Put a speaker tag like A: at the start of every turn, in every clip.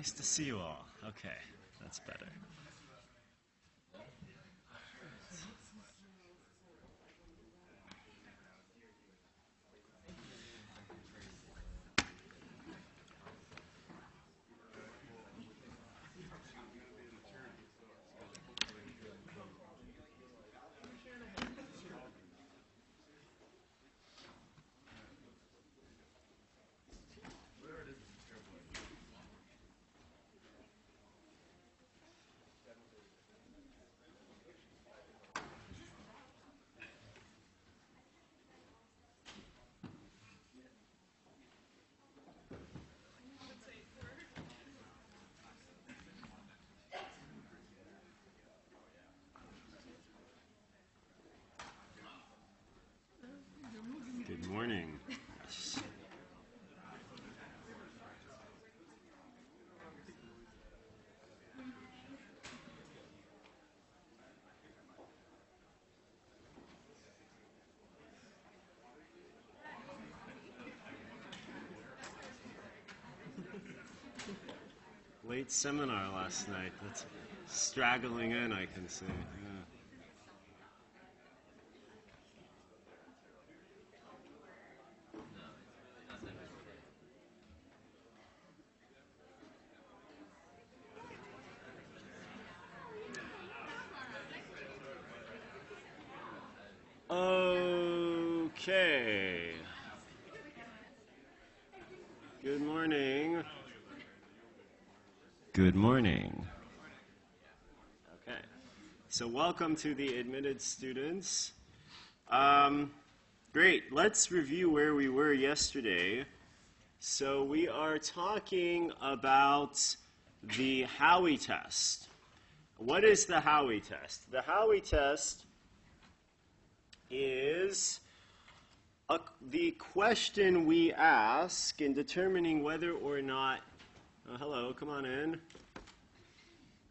A: Nice to see you all. Okay, that's better. Good morning. Yes. Late seminar last night. That's straggling in, I can see. Yeah. Okay. Good morning. Good morning. Okay. So welcome to the admitted students. Great. Let's review where we were yesterday. So we are talking about the Howey test. What is the Howey test? The Howey test is the question we ask in determining whether or not, hello, come on in.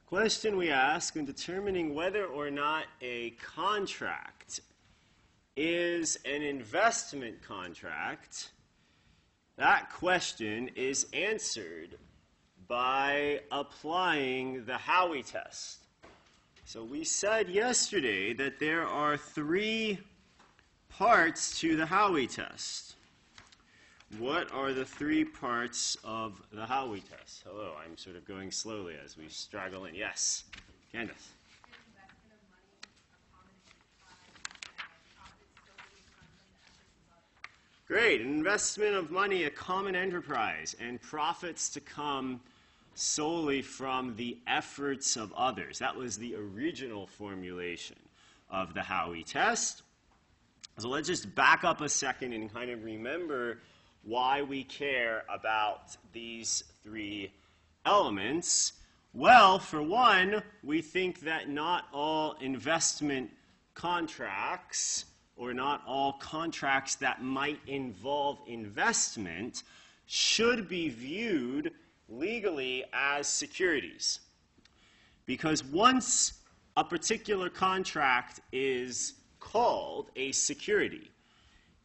A: Question we ask in determining whether or not a contract is an investment contract. That question is answered by applying the Howey test. So we said yesterday that there are three parts to the Howey test. What are the three parts of the Howey test? Hello, I'm sort of going slowly as we straggle in. Yes, Candace. Great, an investment of money, a common enterprise, and profits to come solely from the efforts of others. That was the original formulation of the Howey test. So let's just back up a second and kind of remember why we care about these three elements. Well, for one, we think that not all investment contracts or not all contracts that might involve investment should be viewed legally as securities. Because once a particular contract is called a security,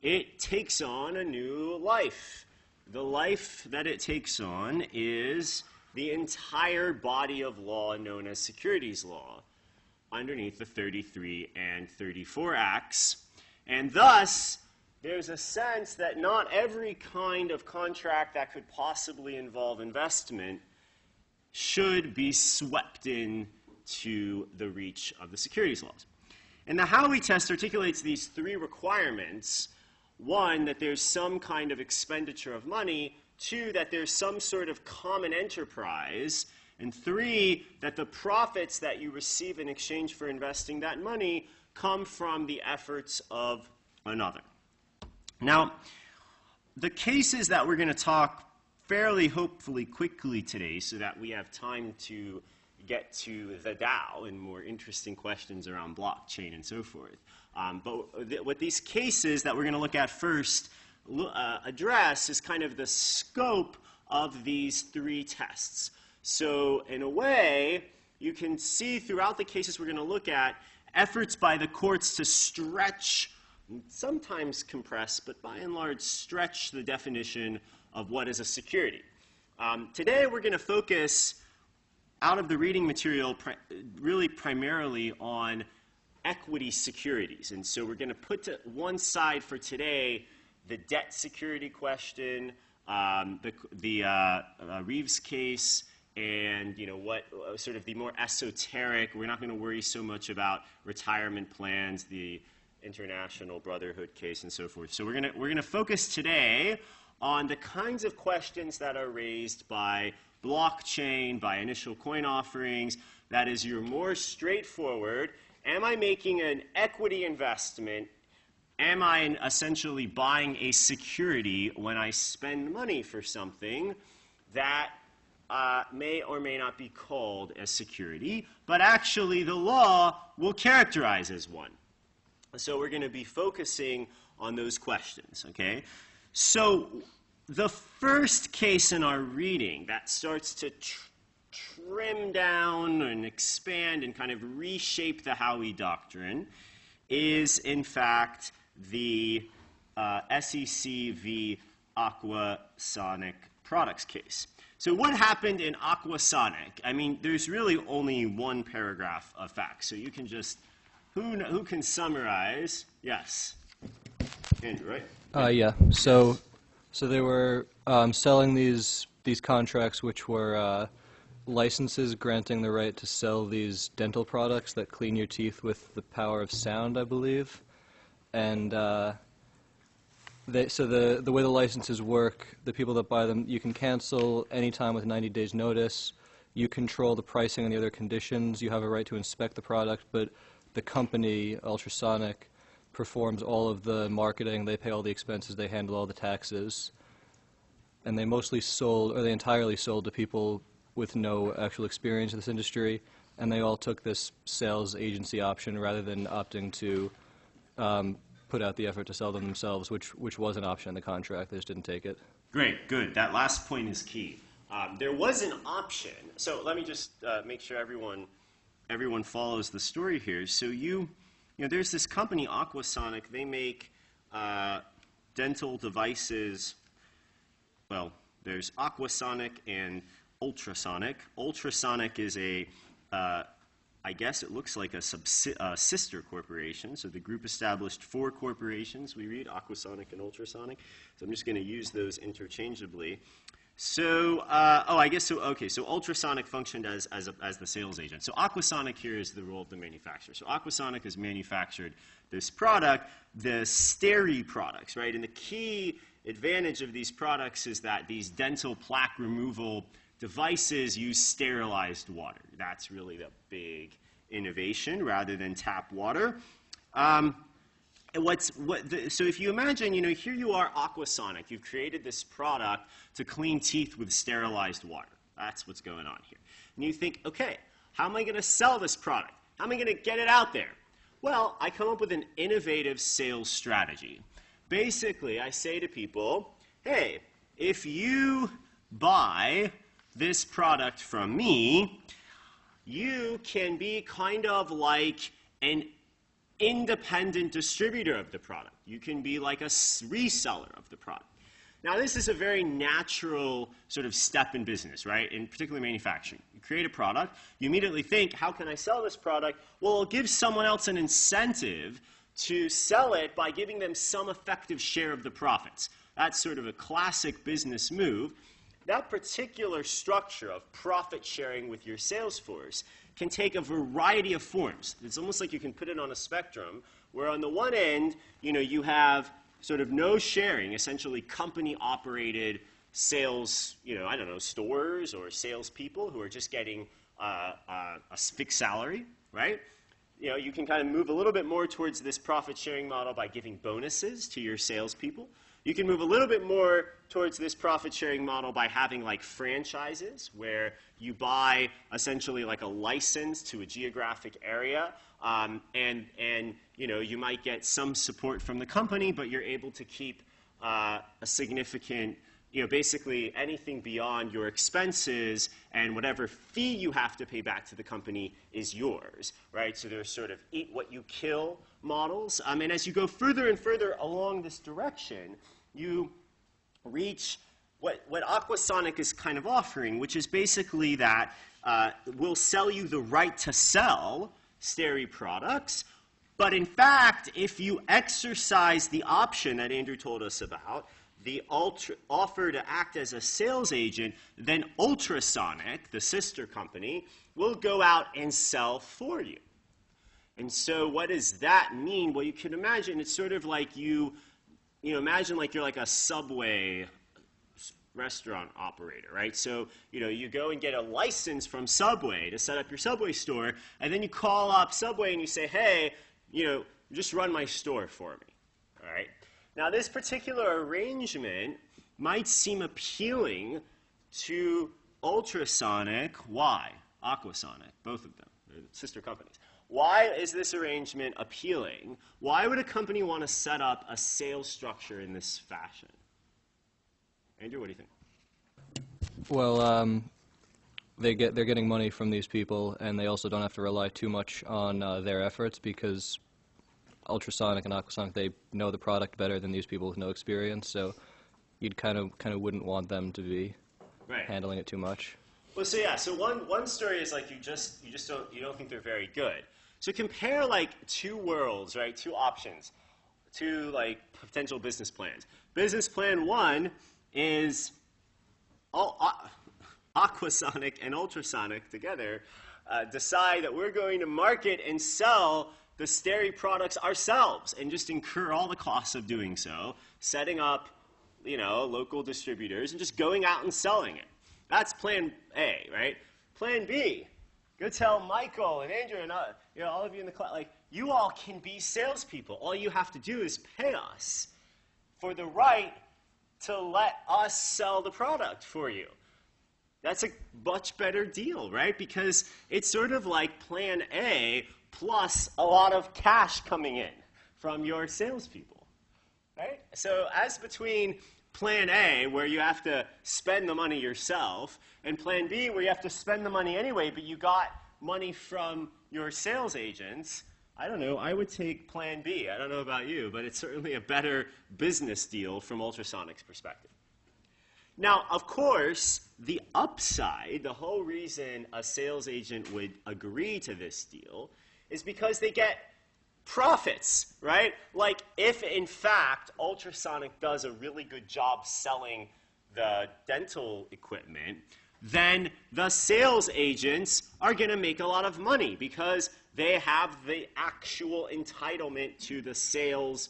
A: it takes on a new life. The life that it takes on is the entire body of law known as securities law underneath the 33 and 34 Acts. And thus, there's a sense that not every kind of contract that could possibly involve investment should be swept into the reach of the securities laws. And the Howey test articulates these three requirements. One, that there's some kind of expenditure of money. Two, that there's some sort of common enterprise. And three, that the profits that you receive in exchange for investing that money come from the efforts of another. Now, the cases that we're going to talk fairly hopefully quickly today so that we have time to get to the DAO and more interesting questions around blockchain and so forth. But what these cases that we're going to look at first address is kind of the scope of these three tests. So in a way, you can see throughout the cases we're going to look at efforts by the courts to stretch, sometimes compress, but by and large stretch the definition of what is a security. Today we're going to focus out of the reading material really primarily on equity securities. And so we're going to put to one side for today the debt security question, the Reeves case, and what sort of the more esoteric. We're not going to worry so much about retirement plans, the International Brotherhood case, and so forth. So we're going to focus today on the kinds of questions that are raised by blockchain, by initial coin offerings. That is your more straightforward, am I making an equity investment? Am I essentially buying a security when I spend money for something that may or may not be called a security, but actually the law will characterize as one? So we're going to be focusing on those questions, okay? So the first case in our reading that starts to trim down and expand and kind of reshape the Howey Doctrine is, in fact, the SEC v. Aquasonic Products case. So what happened in Aquasonic? I mean, there's really only one paragraph of facts. So you can just, who can summarize? Yes. Andrew, right?
B: Yeah. So they were selling these contracts, which were licenses granting the right to sell these dental products that clean your teeth with the power of sound, I believe. And so the way the licenses work, the people that buy them, you can cancel anytime with 90 days notice. You control the pricing and the other conditions. You have a right to inspect the product, but the company, Ultrasonic, performs all of the marketing. They pay all the expenses. They handle all the taxes. And they mostly sold, or they entirely sold to people with no actual experience in this industry. And they all took this sales agency option rather than opting to put out the effort to sell them themselves, which was an option in the contract. They just didn't take it. Great,
A: good. That last point is key. There was an option. So let me just make sure everyone follows the story here. So there's this company, Aquasonic. They make dental devices. Well, there's Aquasonic and Ultrasonic. Ultrasonic is I guess it looks like a sister corporation. So the group established 4 corporations. We read Aquasonic and Ultrasonic. So I'm just going to use those interchangeably. So, I guess so. Okay, so Ultrasonic functioned as the sales agent. So Aquasonic here is the role of the manufacturer. So Aquasonic has manufactured this product, the Steri products, right? And the key advantage of these products is that these dental plaque removal devices use sterilized water. That's really the big innovation rather than tap water. So if you imagine, here you are, Aquasonic. You've created this product to clean teeth with sterilized water. That's what's going on here. And you think, okay, how am I going to sell this product? How am I going to get it out there? Well, I come up with an innovative sales strategy. Basically, I say to people, hey, if you buy this product from me, you can be kind of like an independent distributor of the product. You can be like a reseller of the product. Now, this is a very natural sort of step in business, right? In particularly manufacturing. You create a product, you immediately think, how can I sell this product? Well, it'll give someone else an incentive to sell it by giving them some effective share of the profits. That's sort of a classic business move. That particular structure of profit sharing with your sales force can take a variety of forms. It's almost like you can put it on a spectrum, where on the one end, you have sort of no sharing, essentially company-operated sales, stores or salespeople who are just getting a fixed salary, right? You can kind of move a little bit more towards this profit-sharing model by giving bonuses to your salespeople. You can move a little bit more towards this profit-sharing model by having like franchises where you buy essentially like a license to a geographic area, and you might get some support from the company, but you're able to keep a significant, basically anything beyond your expenses and whatever fee you have to pay back to the company is yours, right? So there's sort of eat what you kill models. And as you go further and further along this direction, you reach what Aquasonic is kind of offering, which is basically that we'll sell you the right to sell Steri products, but in fact, if you exercise the option that Andrew told us about, the offer to act as a sales agent, then Ultrasonic, the sister company, will go out and sell for you. And so what does that mean? Well, you can imagine it's sort of like imagine like you're like a Subway restaurant operator, right? So, you go and get a license from Subway to set up your Subway store, and then you call up Subway and you say, hey, just run my store for me, all right? Now, this particular arrangement might seem appealing to Ultrasonic. Why? Aquasonic, both of them, they're sister companies. Why is this arrangement appealing? Why would a company want to set up a sales structure in this fashion? Andrew, what do you think?
B: Well, they're getting money from these people, and they also don't have to rely too much on their efforts, because Ultrasonic and Aquasonic, they know the product better than these people with no experience, so you'd kind of wouldn't want them to be handling it too much.
A: Well, so one story is like you don't think they're very good. So compare like two worlds, right? Two options, two like potential business plans. Business plan one is Aquasonic and Ultrasonic together decide that we're going to market and sell the Steri products ourselves and just incur all the costs of doing so, setting up, local distributors and just going out and selling it. That's plan A, right? Plan B, go tell Michael and Andrew and all of you in the class, like, you all can be salespeople. All you have to do is pay us for the right to let us sell the product for you. That's a much better deal, right? Because it's sort of like plan A plus a lot of cash coming in from your salespeople, right? So as between plan A, where you have to spend the money yourself, and plan B, where you have to spend the money anyway, but you got money from your sales agents, I don't know, I would take plan B. I don't know about you, but it's certainly a better business deal from Ultrasonic's perspective. Now, of course, the upside, the whole reason a sales agent would agree to this deal is because they get profits, right? Like if, in fact, Ultrasonic does a really good job selling the dental equipment, then the sales agents are going to make a lot of money because they have the actual entitlement to the sales,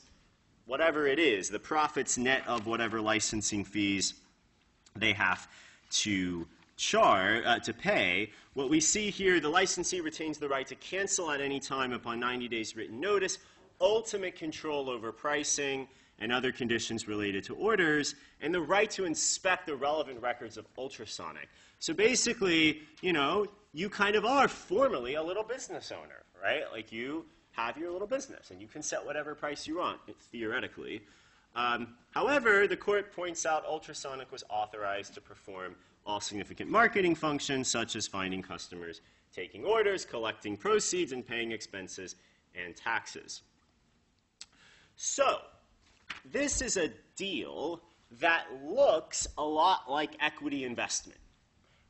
A: whatever it is, the profits net of whatever licensing fees they have to pay. What we see here, the licensee retains the right to cancel at any time upon 90 days written notice, ultimate control over pricing and other conditions related to orders, and the right to inspect the relevant records of Ultrasonic. So basically, you kind of are formally a little business owner, right? Like you have your little business, and you can set whatever price you want, theoretically. However, the court points out Ultrasonic was authorized to perform all significant marketing functions, such as finding customers, taking orders, collecting proceeds, and paying expenses and taxes. So, this is a deal that looks a lot like equity investment,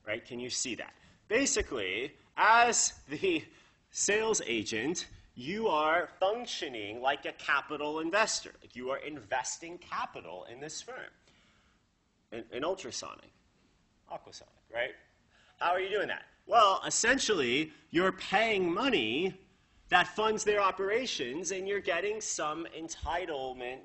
A: right? Can you see that? Basically, as the sales agent, you are functioning like a capital investor. Like you are investing capital in this firm, in Ultrasonic, Aquasonic, right? How are you doing that? Well, essentially, you're paying money that funds their operations, and you're getting some entitlement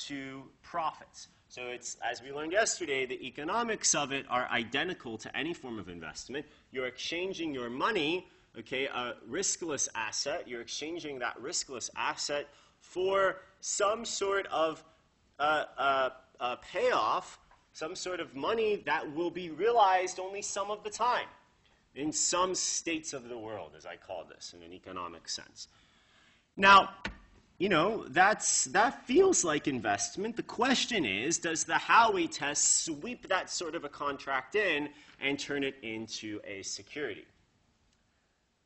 A: to profits. So it's, as we learned yesterday, the economics of it are identical to any form of investment. You're exchanging your money, okay, a riskless asset. You're exchanging that riskless asset for some sort of payoff, some sort of money that will be realized only some of the time in some states of the world, as I call this, in an economic sense. Now, that feels like investment. The question is, does the Howey test sweep that sort of a contract in and turn it into a security?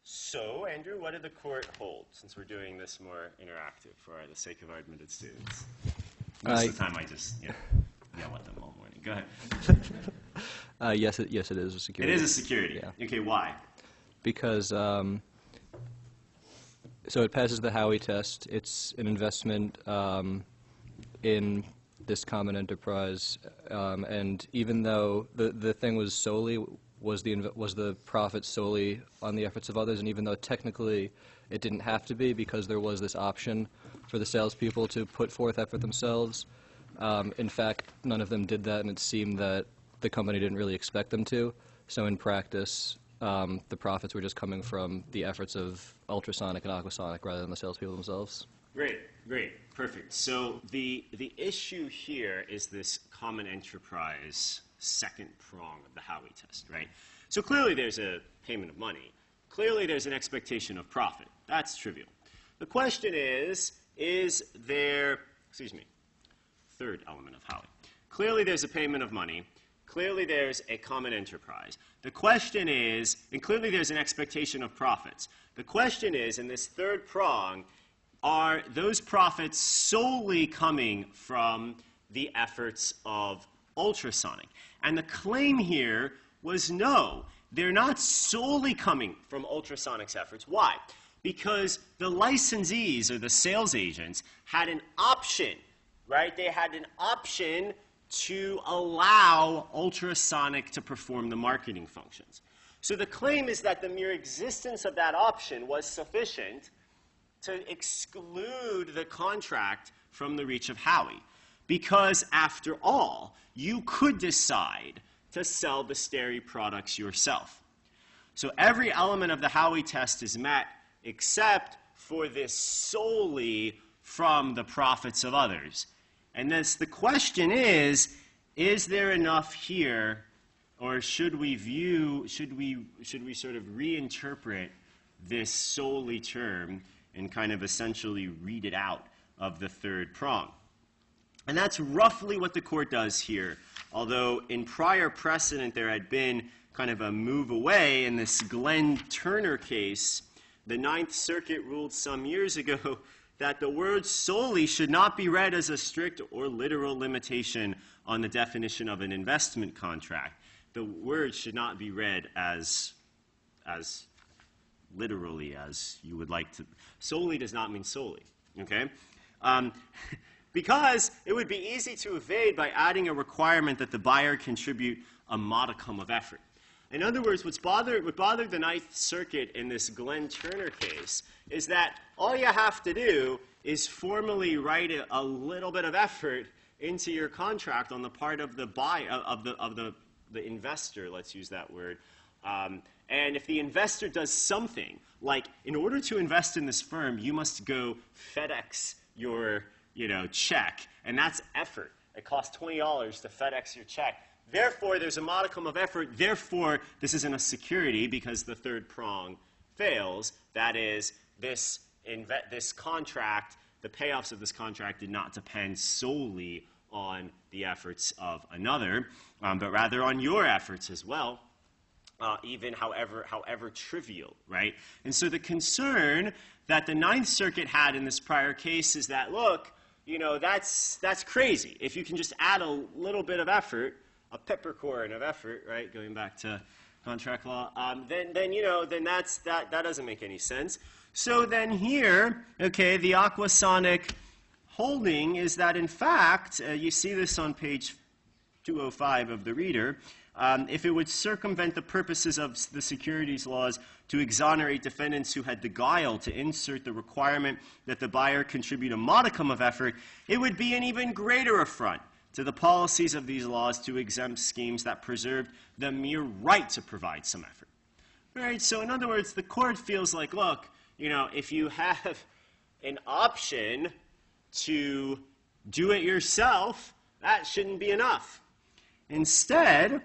A: So, Andrew, what did the court hold, since we're doing this more interactive for the sake of our admitted students? Most of the time I just yell at them all morning. Go ahead.
B: Yes, it is a
A: It
B: security.
A: is a security.
B: Yeah.
A: Okay, why?
B: Because so it passes the Howey test. It's an investment in this common enterprise, and even though the thing was the profit solely on the efforts of others, and even though technically it didn't have to be because there was this option for the salespeople to put forth effort themselves, in fact, none of them did that, and it seemed that the company didn't really expect them to. So in practice, the profits were just coming from the efforts of Ultrasonic and Aquasonic rather than the salespeople themselves.
A: Great, perfect. So the issue here is this common enterprise second prong of the Howey test, right? So clearly there's a payment of money. Clearly there's an expectation of profit. That's trivial. The question is there, third element of Howey. Clearly there's a payment of money. Clearly there's a common enterprise. The question is, and clearly there's an expectation of profits. The question is, in this third prong, are those profits solely coming from the efforts of Ultrasonic? And the claim here was no, they're not solely coming from Ultrasonic's efforts. Why? Because the licensees or the sales agents had an option, right? They had an option to allow Ultrasonic to perform the marketing functions. So the claim is that the mere existence of that option was sufficient to exclude the contract from the reach of Howey. Because after all, you could decide to sell the Steri products yourself. So every element of the Howey test is met except for this solely from the profits of others. And thus the question is there enough here, or should we sort of reinterpret this solely term and kind of essentially read it out of the third prong? And that's roughly what the court does here, although in prior precedent there had been kind of a move away. In this Glenn Turner case, the Ninth Circuit ruled some years ago that the word solely should not be read as a strict or literal limitation on the definition of an investment contract. The word should not be read as literally as you would like to. Solely does not mean solely, okay? Because it would be easy to evade by adding a requirement that the buyer contribute a modicum of effort. In other words, what bothered the Ninth Circuit in this Glenn Turner case is that all you have to do is formally write a little bit of effort into your contract on the part of the the investor, let's use that word. And if the investor does something, like in order to invest in this firm, you must go FedEx your check, and that's effort. It costs $20 to FedEx your check. Therefore, there's a modicum of effort. Therefore, this isn't a security because the third prong fails. That is, this contract, the payoffs of this contract did not depend solely on the efforts of another, but rather on your efforts as well, even however trivial, right? And so the concern that the Ninth Circuit had in this prior case is that, look, that's crazy. If you can just add a little bit of effort, a peppercorn of effort, right, going back to contract law, then that doesn't make any sense. So then here, okay, the Aquasonic holding is that, in fact, you see this on page 205 of the Reader, if it would circumvent the purposes of the securities laws to exonerate defendants who had the guile to insert the requirement that the buyer contribute a modicum of effort, it would be an even greater affront to the policies of these laws to exempt schemes that preserved the mere right to provide some effort. All right, so in other words, the court feels like, look, if you have an option to do it yourself, that shouldn't be enough. Instead,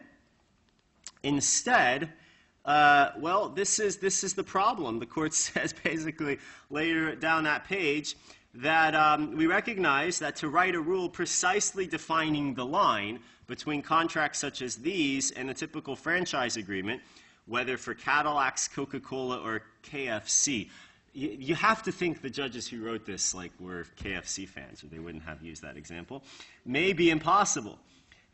A: well, this is the problem. The court says basically later down that page that we recognize that to write a rule precisely defining the line between contracts such as these and the typical franchise agreement, whether for Cadillacs, Coca-Cola, or KFC, you have to think the judges who wrote this were KFC fans, or they wouldn't have used that example, may be impossible.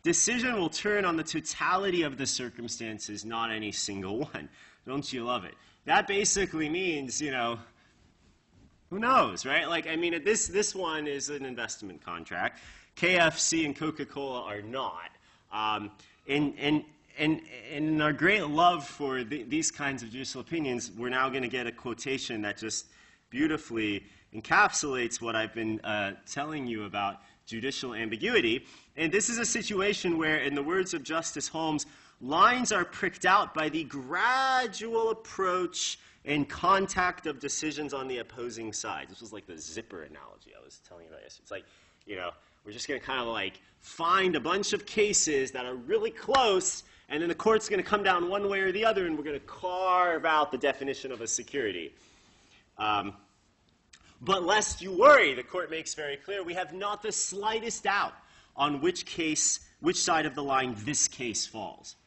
A: decision will turn on the totality of the circumstances, not any single one. Don't you love it? That basically means, who knows, right? Like, I mean, this one is an investment contract. KFC and Coca-Cola are not. And in our great love for these kinds of judicial opinions, we're now going to get a quotation that just beautifully encapsulates what I've been telling you about judicial ambiguity. And this is a situation where, in the words of Justice Holmes, lines are pricked out by the gradual approach and contact of decisions on the opposing side. This was like the zipper analogy I was telling you about yesterday. It's like, we're just going to kind of like find a bunch of cases that are really close, and then the court's going to come down one way or the other, and we're going to carve out the definition of a security. But lest you worry, the court makes very clear, we have not the slightest doubt on which side of the line this case falls.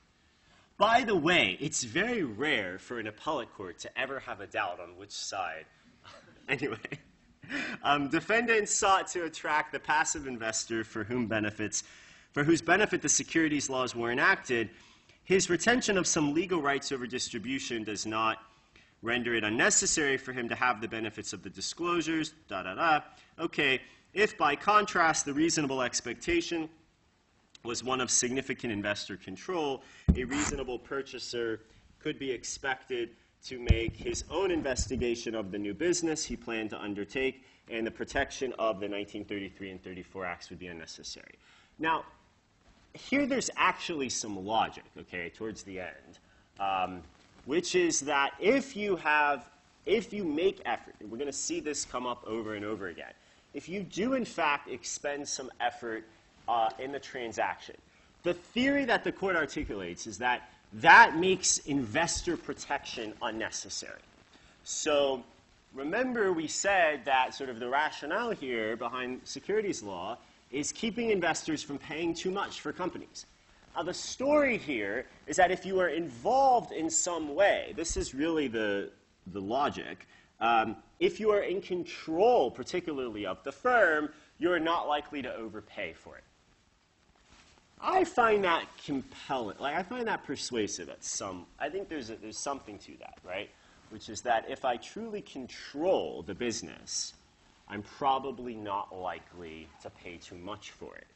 A: By the way, it's very rare for an appellate court to ever have a doubt on which side. Anyway, defendants sought to attract the passive investor for whose benefit the securities laws were enacted. His retention of some legal rights over distribution does not render it unnecessary for him to have the benefits of the disclosures, Okay, if by contrast the reasonable expectation was one of significant investor control, a reasonable purchaser could be expected to make his own investigation of the new business he planned to undertake, and the protection of the 1933 and 34 Acts would be unnecessary. Now, here there's actually some logic, okay, towards the end, which is that if you make effort, and we're going to see this come up over and over again, if you do in fact expend some effort in the transaction, the theory that the court articulates is that that makes investor protection unnecessary. So remember we said that sort of the rationale here behind securities law is keeping investors from paying too much for companies. Now the story here is that if you are involved in some way, this is really the logic, if you are in control particularly of the firm, you're not likely to overpay for it. I find that compelling. Like, I find that persuasive at I think there's something to that, right? Which is that if I truly control the business, I'm probably not likely to pay too much for it.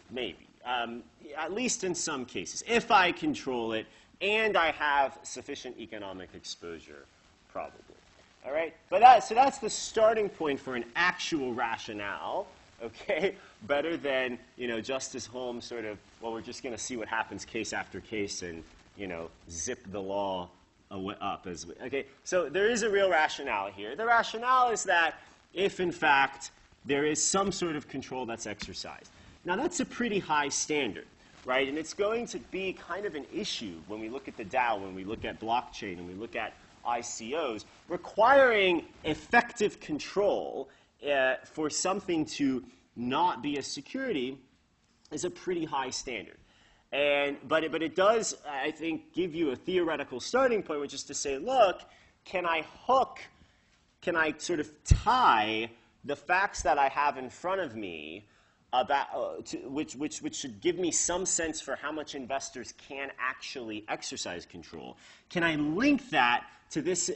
A: Maybe. At least in some cases. If I control it and I have sufficient economic exposure, probably. All right? So that's the starting point for an actual rationale. Okay, better than Justice Holmes sort of, well, we're just going to see what happens case after case and zip the law up as okay. So there is a real rationale here. The rationale is that if in fact there is some sort of control that's exercised. Now that's a pretty high standard, right? And it's going to be kind of an issue when we look at the DAO, when we look at blockchain, and we look at ICOs, requiring effective control for something to not be a security is a pretty high standard. But it does, I think, give you a theoretical starting point, which is to say, look, can I sort of tie the facts that I have in front of me about, which should give me some sense for how much investors can actually exercise control. Can I link that to this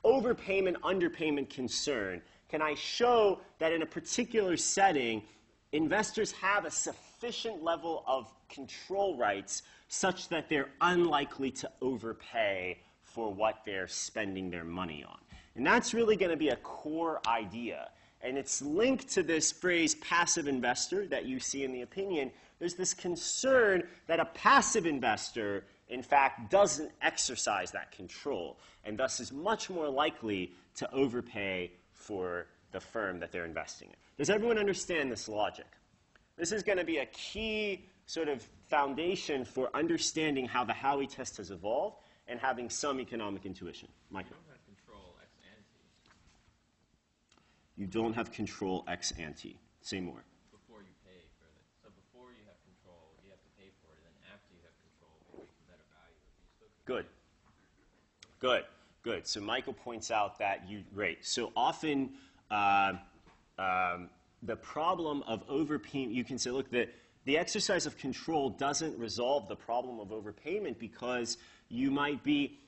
A: overpayment, underpayment concern? Can I show that in a particular setting, investors have a sufficient level of control rights such that they're unlikely to overpay for what they're spending their money on? And that's really going to be a core idea. And it's linked to this phrase passive investor that you see in the opinion. There's this concern that a passive investor, in fact, doesn't exercise that control and thus is much more likely to overpay for the firm that they're investing in. Does everyone understand this logic? This is going to be a key sort of foundation for understanding how the Howey test has evolved and having some economic intuition. Michael. You don't have control ex ante. Say more.
C: Before you pay for it. So before you have control, you have to pay for it. And then after you have control, maybe for better value.
A: Good. Good. So Michael points out that So often the problem of overpayment, you can say, look, the exercise of control doesn't resolve the problem of overpayment, because you might be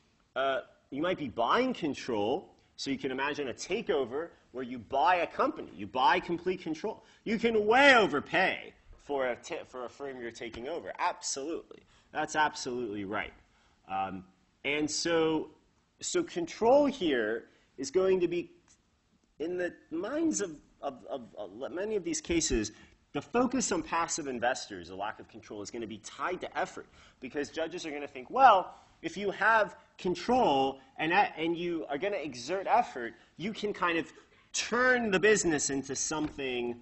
A: buying control. So you can imagine a takeover where you buy a company, you buy complete control. You can way overpay for a firm you're taking over. Absolutely. That's absolutely right. And so control here is going to be, in the minds of many of these cases, the focus on passive investors, the lack of control, is going to be tied to effort, because judges are going to think, well, if you have control and you are going to exert effort, you can kind of turn the business into something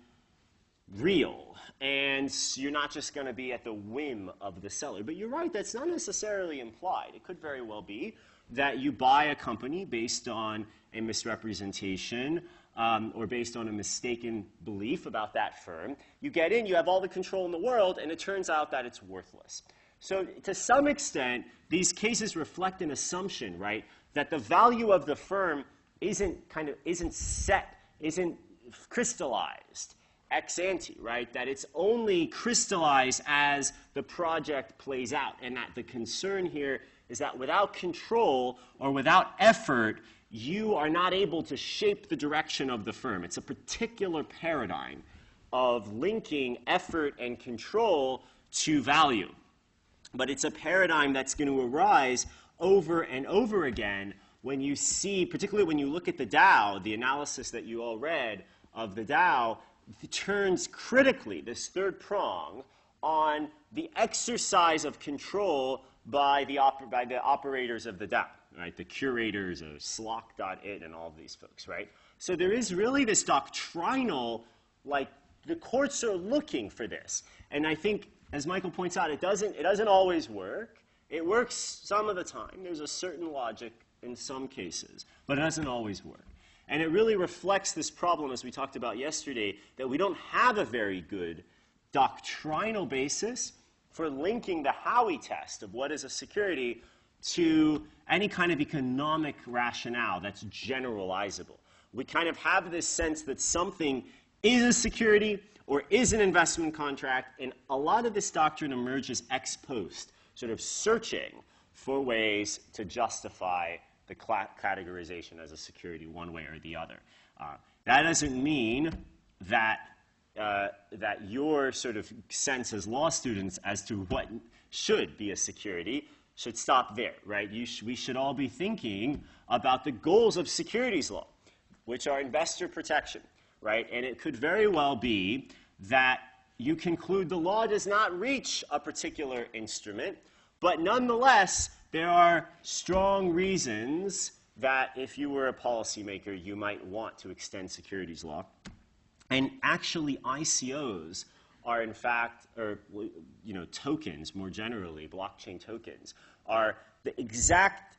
A: real, and you're not just going to be at the whim of the seller. But you're right, that's not necessarily implied. It could very well be that you buy a company based on a misrepresentation or based on a mistaken belief about that firm. You get in, you have all the control in the world, and it turns out that it's worthless. So to some extent, these cases reflect an assumption, right, that the value of the firm isn't set, isn't crystallized ex ante, right? That it's only crystallized as the project plays out, and that the concern here is that without control or without effort, you are not able to shape the direction of the firm. It's a particular paradigm of linking effort and control to value. But it's a paradigm that's going to arise over and over again when you see, particularly when you look at the Dow, the analysis that you all read of the Dow, it turns critically, this third prong, on the exercise of control by the operators of the Dow, right? The curators of Slock.it and all of these folks, right? So there is really this doctrinal, like, the courts are looking for this. And I think, as Michael points out, it doesn't always work. It works some of the time. There's a certain logic in some cases, but it doesn't always work. And it really reflects this problem, as we talked about yesterday, that we don't have a very good doctrinal basis for linking the Howey test of what is a security to any kind of economic rationale that's generalizable. We kind of have this sense that something is a security or is an investment contract, and a lot of this doctrine emerges ex post, sort of searching for ways to justify the categorization as a security one way or the other. That doesn't mean that your sort of sense as law students as to what should be a security should stop there, right? We should all be thinking about the goals of securities law, which are investor protection, right? And it could very well be that you conclude the law does not reach a particular instrument, but nonetheless, there are strong reasons that if you were a policymaker, you might want to extend securities law. And actually, ICOs are in fact, or tokens more generally, blockchain tokens, are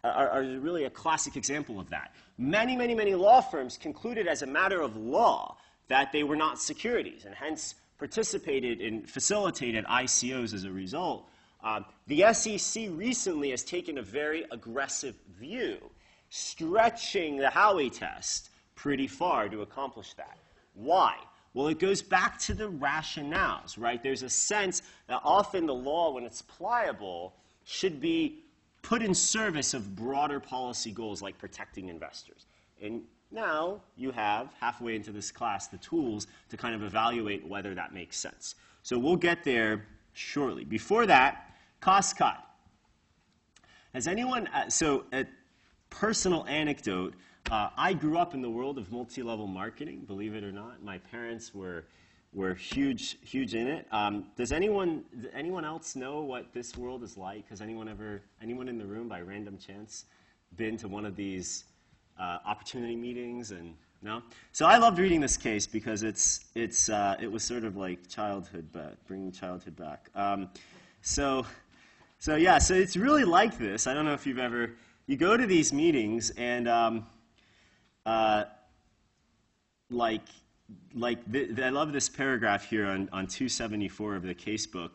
A: really a classic example of that. Many, many, many law firms concluded as a matter of law that they were not securities, and hence participated and facilitated ICOs as a result. The SEC recently has taken a very aggressive view, stretching the Howey test pretty far to accomplish that. Why? Well, it goes back to the rationales, right? There's a sense that often the law, when it's pliable, should be put in service of broader policy goals like protecting investors. And now you have, halfway into this class, the tools to kind of evaluate whether that makes sense. So we'll get there shortly. Before that, cost cut. Has anyone, so a personal anecdote, I grew up in the world of multi-level marketing, believe it or not. My parents were huge in it. Does anyone else know what this world is like? Has anyone in the room by random chance been to one of these opportunity meetings? And no? So I loved reading this case because it was sort of like childhood, bringing childhood back. So it's really like this. I don't know if you've ever, you go to these meetings and I love this paragraph here on 274 of the casebook.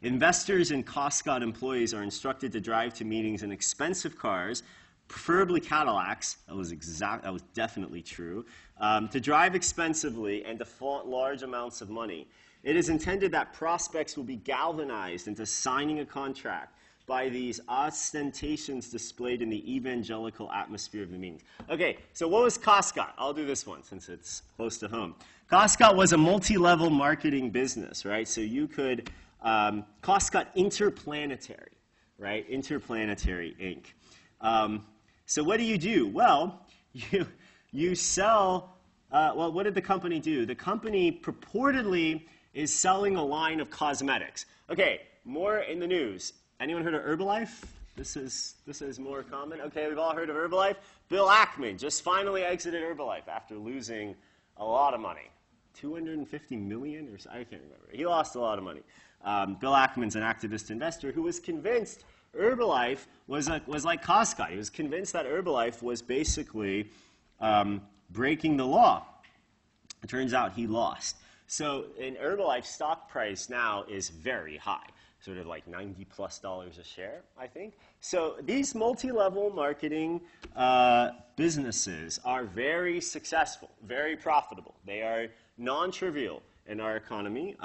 A: Investors and cost cut employees are instructed to drive to meetings in expensive cars, preferably Cadillacs. That was definitely true. To drive expensively and to flaunt large amounts of money. It is intended that prospects will be galvanized into signing a contract by these ostentations displayed in the evangelical atmosphere of the meetings. Okay, so what was Costco? I'll do this one since it's close to home. Costco was a multi-level marketing business, right? So you could, Costco Interplanetary, right? Interplanetary Inc. So what do? Well, you sell, well, what did the company do? The company purportedly is selling a line of cosmetics. Okay, more in the news. Anyone heard of Herbalife? This is more common. Okay, we've all heard of Herbalife. Bill Ackman just finally exited Herbalife after losing a lot of money. 250 million or so, I can't remember. He lost a lot of money. Bill Ackman's an activist investor who was convinced Herbalife was like Costco. He was convinced that Herbalife was basically breaking the law. It turns out he lost. So in Herbalife's stock price now is very high, sort of like $90+ a share, I think. So these multi-level marketing businesses are very successful, very profitable. They are non-trivial in our economy,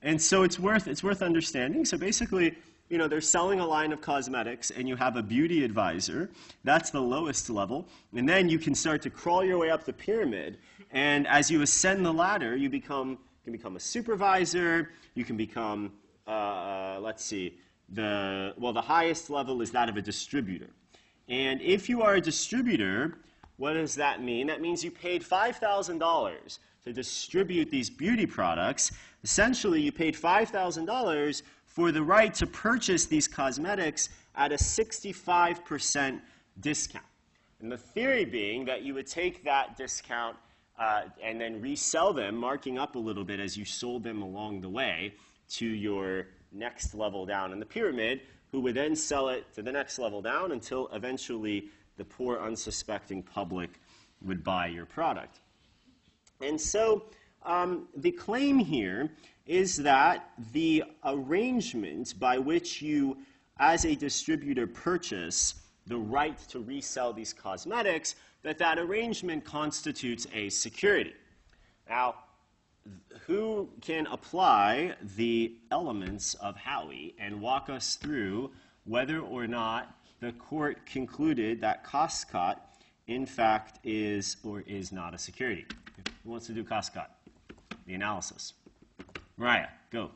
A: and so it's worth understanding. So basically, you know, they're selling a line of cosmetics, and you have a beauty advisor. That's the lowest level, and then you can start to crawl your way up the pyramid. And as you ascend the ladder, you can become a supervisor. You can become, let's see, the highest level is that of a distributor. And if you are a distributor, what does that mean? That means you paid $5,000 to distribute these beauty products. Essentially, you paid $5,000 for the right to purchase these cosmetics at a 65% discount. And the theory being that you would take that discount and then resell them, marking up a little bit as you sold them along the way to your next level down in the pyramid, who would then sell it to the next level down until eventually the poor, unsuspecting public would buy your product. And so the claim here is that the arrangement by which you, as a distributor, purchase the right to resell these cosmetics, that arrangement constitutes a security. Now, who can apply the elements of Howey and walk us through whether or not the court concluded that Costco, in fact, is or is not a security? Who wants to do Costco? The analysis. Mariah, go.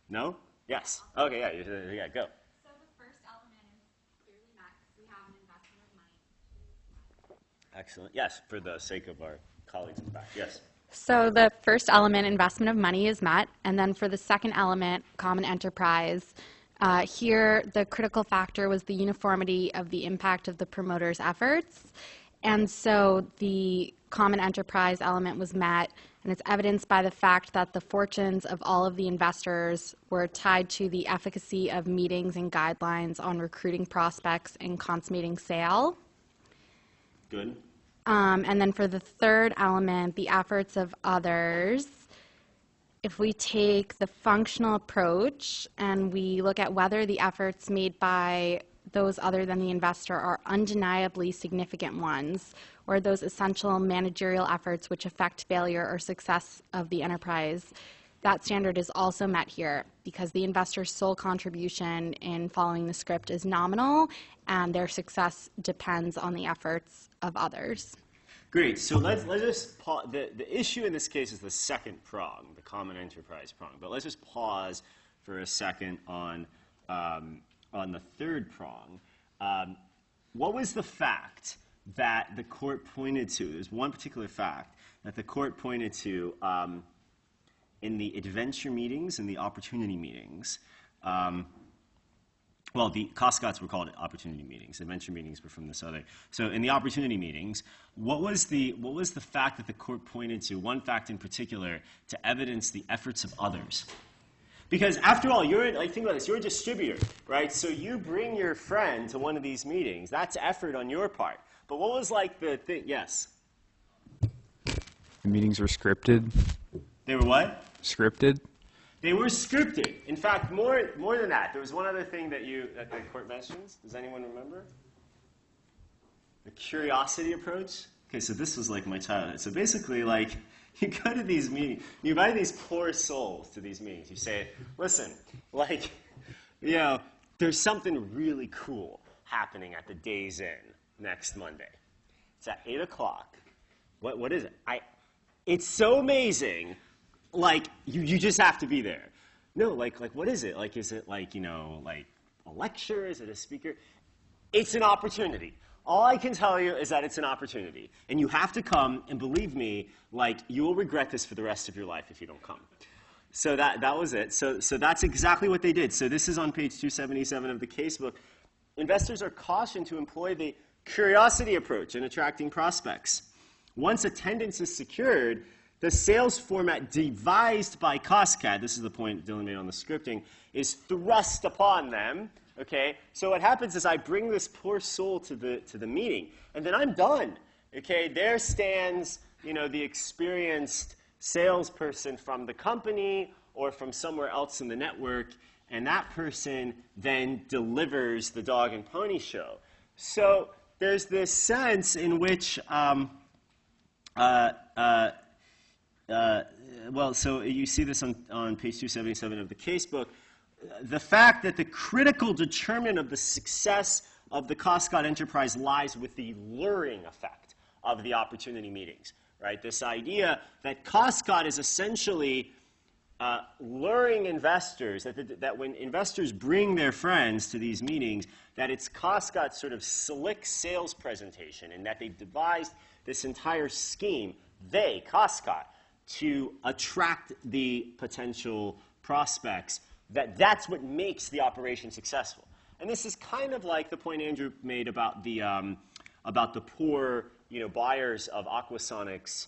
A: No? Yes. Okay, yeah, go.
D: So the first element is clearly met because we have an investment of money.
A: Excellent. Yes, for the sake of our colleagues in the back. Yes.
D: So the first element, investment of money, is met. And then for the second element, common enterprise, here the critical factor was the uniformity of the impact of the promoter's efforts. And so the common enterprise element was met, and it's evidenced by the fact that the fortunes of all of the investors were tied to the efficacy of meetings and guidelines on recruiting prospects and consummating sale.
A: Good.
D: And then for the third element, the efforts of others, if we take the functional approach and we look at whether the efforts made by those other than the investor are undeniably significant ones, or those essential managerial efforts which affect failure or success of the enterprise, that standard is also met here because the investor's sole contribution in following the script is nominal and their success depends on the efforts of others.
A: Great. So let's just pause. The issue in this case is the second prong, the common enterprise prong. But let's just pause for a second on the third prong. What was the fact that the court pointed to? There's one particular fact that the court pointed to in the adventure meetings and the opportunity meetings. Well, the Costco's were called opportunity meetings. Adventure meetings were from this other. So in the opportunity meetings, what was the fact that the court pointed to, one fact in particular, to evidence the efforts of others? Because after all, think about this, you're a distributor, right? So you bring your friend to one of these meetings. That's effort on your part. But what was like the thing? Yes?
E: The meetings were scripted.
A: They were what?
E: Scripted.
A: They were scripted. In fact, more than that. There was one other thing that the court mentions. Does anyone remember? the curiosity approach. Okay, so this was like my childhood. So basically, like, you go to these meetings, you invite these poor souls to these meetings. You say, listen, like, you know, there's something really cool happening at the Days Inn next Monday. It's at 8 o'clock. What is it? It's so amazing. Like, you just have to be there. No, like what is it? Like, is it like, you know, like a lecture? Is it a speaker? It's an opportunity. All I can tell you is that it's an opportunity. And you have to come, and believe me, like, you will regret this for the rest of your life if you don't come. So that was it. So that's exactly what they did. So this is on page 277 of the casebook. Investors are cautioned to employ the curiosity approach in attracting prospects. Once attendance is secured, the sales format devised by COSCAD, this is the point Dylan made on the scripting, is thrust upon them. Okay, so what happens is I bring this poor soul to the meeting, and then I'm done. Okay, there stands, you know, the experienced salesperson from the company or from somewhere else in the network, and that person then delivers the dog and pony show. So there's this sense in which, well, so you see this on page 277 of the casebook. The fact that the critical determinant of the success of the COSCAD enterprise lies with the luring effect of the opportunity meetings, right? This idea that COSCAD is essentially luring investors, that when investors bring their friends to these meetings, that it's COSCAD's sort of slick sales presentation, and that they've devised this entire scheme, COSCAD, to attract the potential prospects, that's what makes the operation successful. And this is kind of like the point Andrew made about the poor, you know, buyers of Aquasonics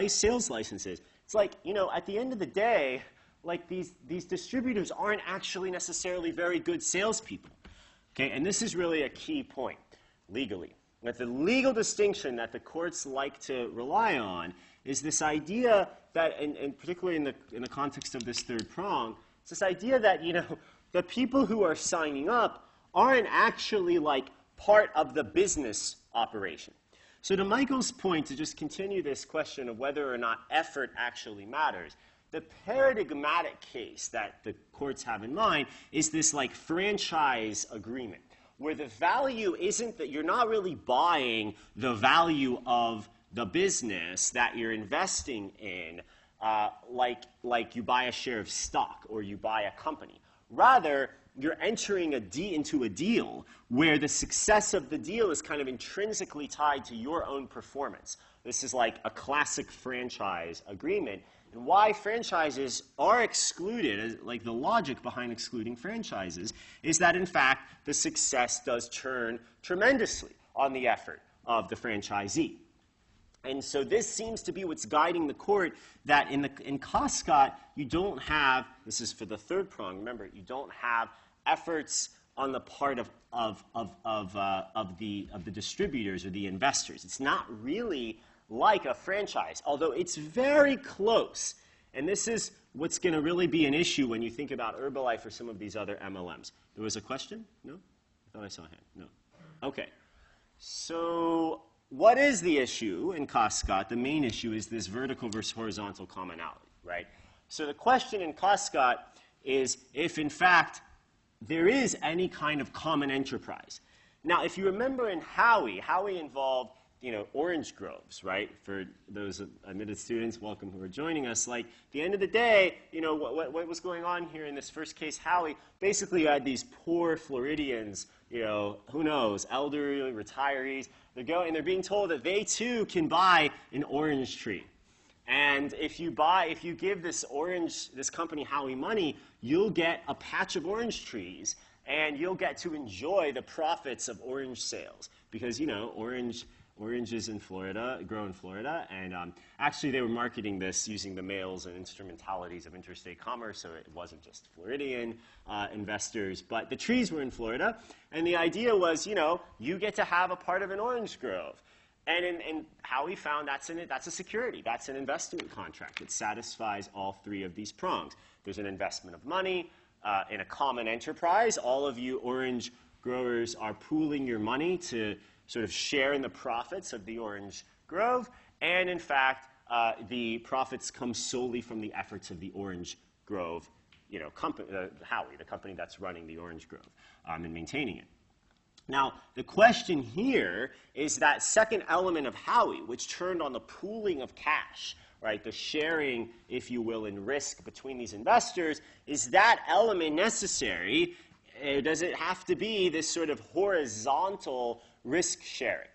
A: sales licenses. It's like, you know, at the end of the day, like these distributors aren't actually necessarily very good salespeople. Okay, and this is really a key point legally. That the legal distinction that the courts like to rely on is this idea that, and particularly in the context of this third prong, it's this idea that, you know, the people who are signing up aren't actually like part of the business operation. So to Michael's point, to just continue this question of whether or not effort actually matters, the paradigmatic case that the courts have in mind is this like franchise agreement, where the value isn't that you're not really buying the value of the business that you're investing in, like you buy a share of stock or you buy a company. Rather, you're entering into a deal where the success of the deal is kind of intrinsically tied to your own performance. This is like a classic franchise agreement. And why franchises are excluded, like the logic behind excluding franchises, is that, in fact, the success does turn tremendously on the effort of the franchisee. And so this seems to be what's guiding the court, that in COSCAD, you don't have, this is for the third prong, remember, you don't have efforts on the part of the distributors or the investors. It's not really like a franchise, although it's very close. And this is what's going to really be an issue when you think about Herbalife or some of these other MLMs. There was a question? No? I thought I saw a hand. No. Okay. So what is the issue in COSCAD? The main issue is this vertical versus horizontal commonality, right? So the question in COSCAD is if, in fact, there is any kind of common enterprise. Now, if you remember in Howie involved, you know, orange groves, right? For those admitted students, welcome who are joining us. Like, at the end of the day, you know, what was going on here in this first case, Howie, basically you had these poor Floridians, you know, who knows, elderly, retirees. They're being told that they too can buy an orange tree. And if you give this company Howie money, you'll get a patch of orange trees, and you'll get to enjoy the profits of orange sales. Because, you know, oranges in Florida, grow in Florida, and actually they were marketing this using the mails and instrumentalities of interstate commerce, so it wasn't just Floridian investors, but the trees were in Florida, and the idea was, you know, you get to have a part of an orange grove. And how we found that's a security, that's an investment contract. It satisfies all three of these prongs. There's an investment of money in a common enterprise. All of you orange growers are pooling your money to sort of share in the profits of the orange grove, and in fact, the profits come solely from the efforts of the orange grove, company, Howie, the company that's running the orange grove and maintaining it. Now, the question here is that second element of Howie, which turned on the pooling of cash, right, the sharing, if you will, in risk between these investors, is that element necessary? Does it have to be this sort of horizontal risk sharing,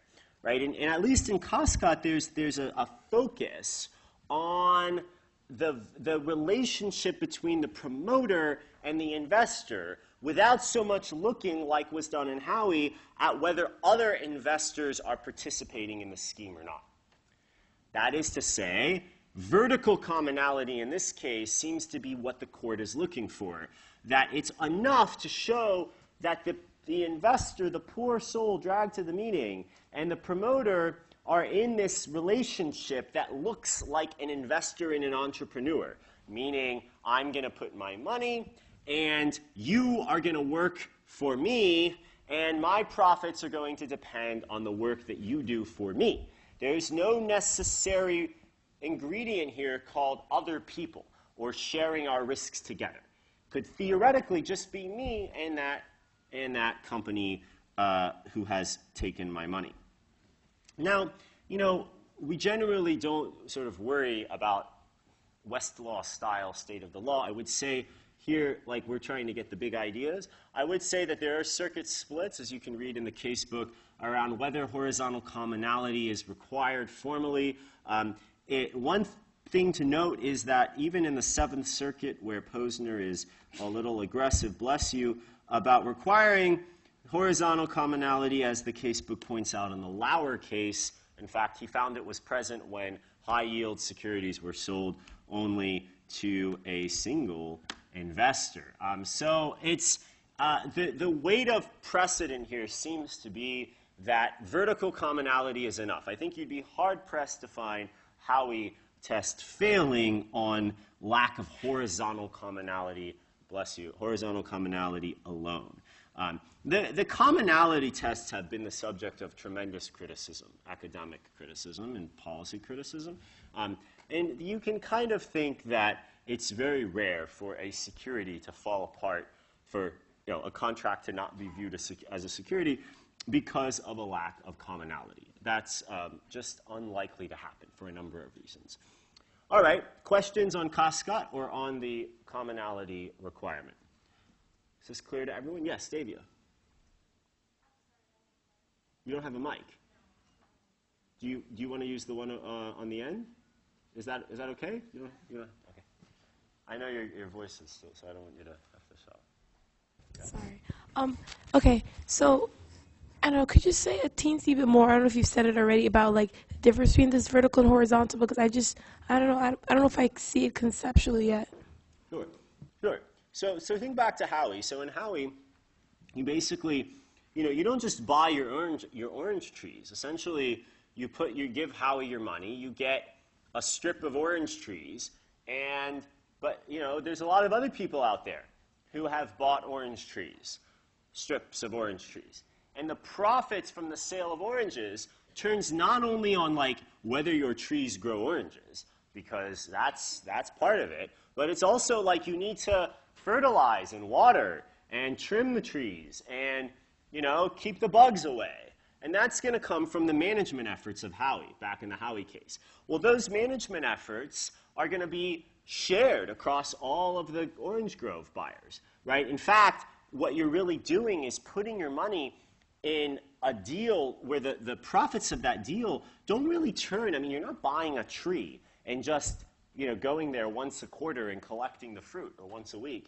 A: right? And at least in Costco, there's a focus on the relationship between the promoter and the investor without so much looking, like was done in Howie, at whether other investors are participating in the scheme or not. That is to say, vertical commonality in this case seems to be what the court is looking for, that it's enough to show that the investor, the poor soul dragged to the meeting, and the promoter are in this relationship that looks like an investor and an entrepreneur, meaning I'm going to put my money, and you are going to work for me, and my profits are going to depend on the work that you do for me. There's no necessary ingredient here called other people or sharing our risks together. Could theoretically just be me and that company who has taken my money. Now, we generally don't sort of worry about Westlaw-style state of the law. I would say here, like we're trying to get the big ideas, I would say that there are circuit splits, as you can read in the casebook, around whether horizontal commonality is required formally. One thing to note is that even in the Seventh Circuit, where Posner is a little aggressive, bless you, about requiring horizontal commonality, as the casebook points out in the Lauer case, in fact, he found it was present when high-yield securities were sold only to a single investor. So it's the weight of precedent here seems to be that vertical commonality is enough. I think you'd be hard-pressed to find Howie test failing on lack of horizontal commonality, bless you, horizontal commonality alone. The commonality tests have been the subject of tremendous criticism, academic criticism and policy criticism. And you can kind of think that it's very rare for a security to fall apart, for a contract to not be viewed as a security because of a lack of commonality. That's just unlikely to happen for a number of reasons. All right, questions on Costco or on the commonality requirement? Is this clear to everyone? Yes, Davia. You don't have a mic. Do you want to use the one on the end? Is that okay? Okay. I know your voice is still, so I don't want you to have to shout. Yeah.
F: Sorry. Okay, so I don't know, could you say a teensy bit more? I don't know if you've said it already about like the difference between this vertical and horizontal, because I don't know if I see it conceptually yet.
A: Sure. So think back to Howie. So in Howie, you basically, you don't just buy your orange trees. Essentially, you give Howie your money, you get a strip of orange trees, but there's a lot of other people out there who have bought orange trees, strips of orange trees. And the profits from the sale of oranges turns not only on like whether your trees grow oranges, because that's part of it, but it's also like you need to fertilize and water and trim the trees and keep the bugs away. And that's going to come from the management efforts of Howie, back in the Howie case. Well, those management efforts are going to be shared across all of the orange grove buyers, right? In fact, what you're really doing is putting your money in a deal where the profits of that deal don't really turn. I mean, you're not buying a tree and just going there once a quarter and collecting the fruit, or once a week.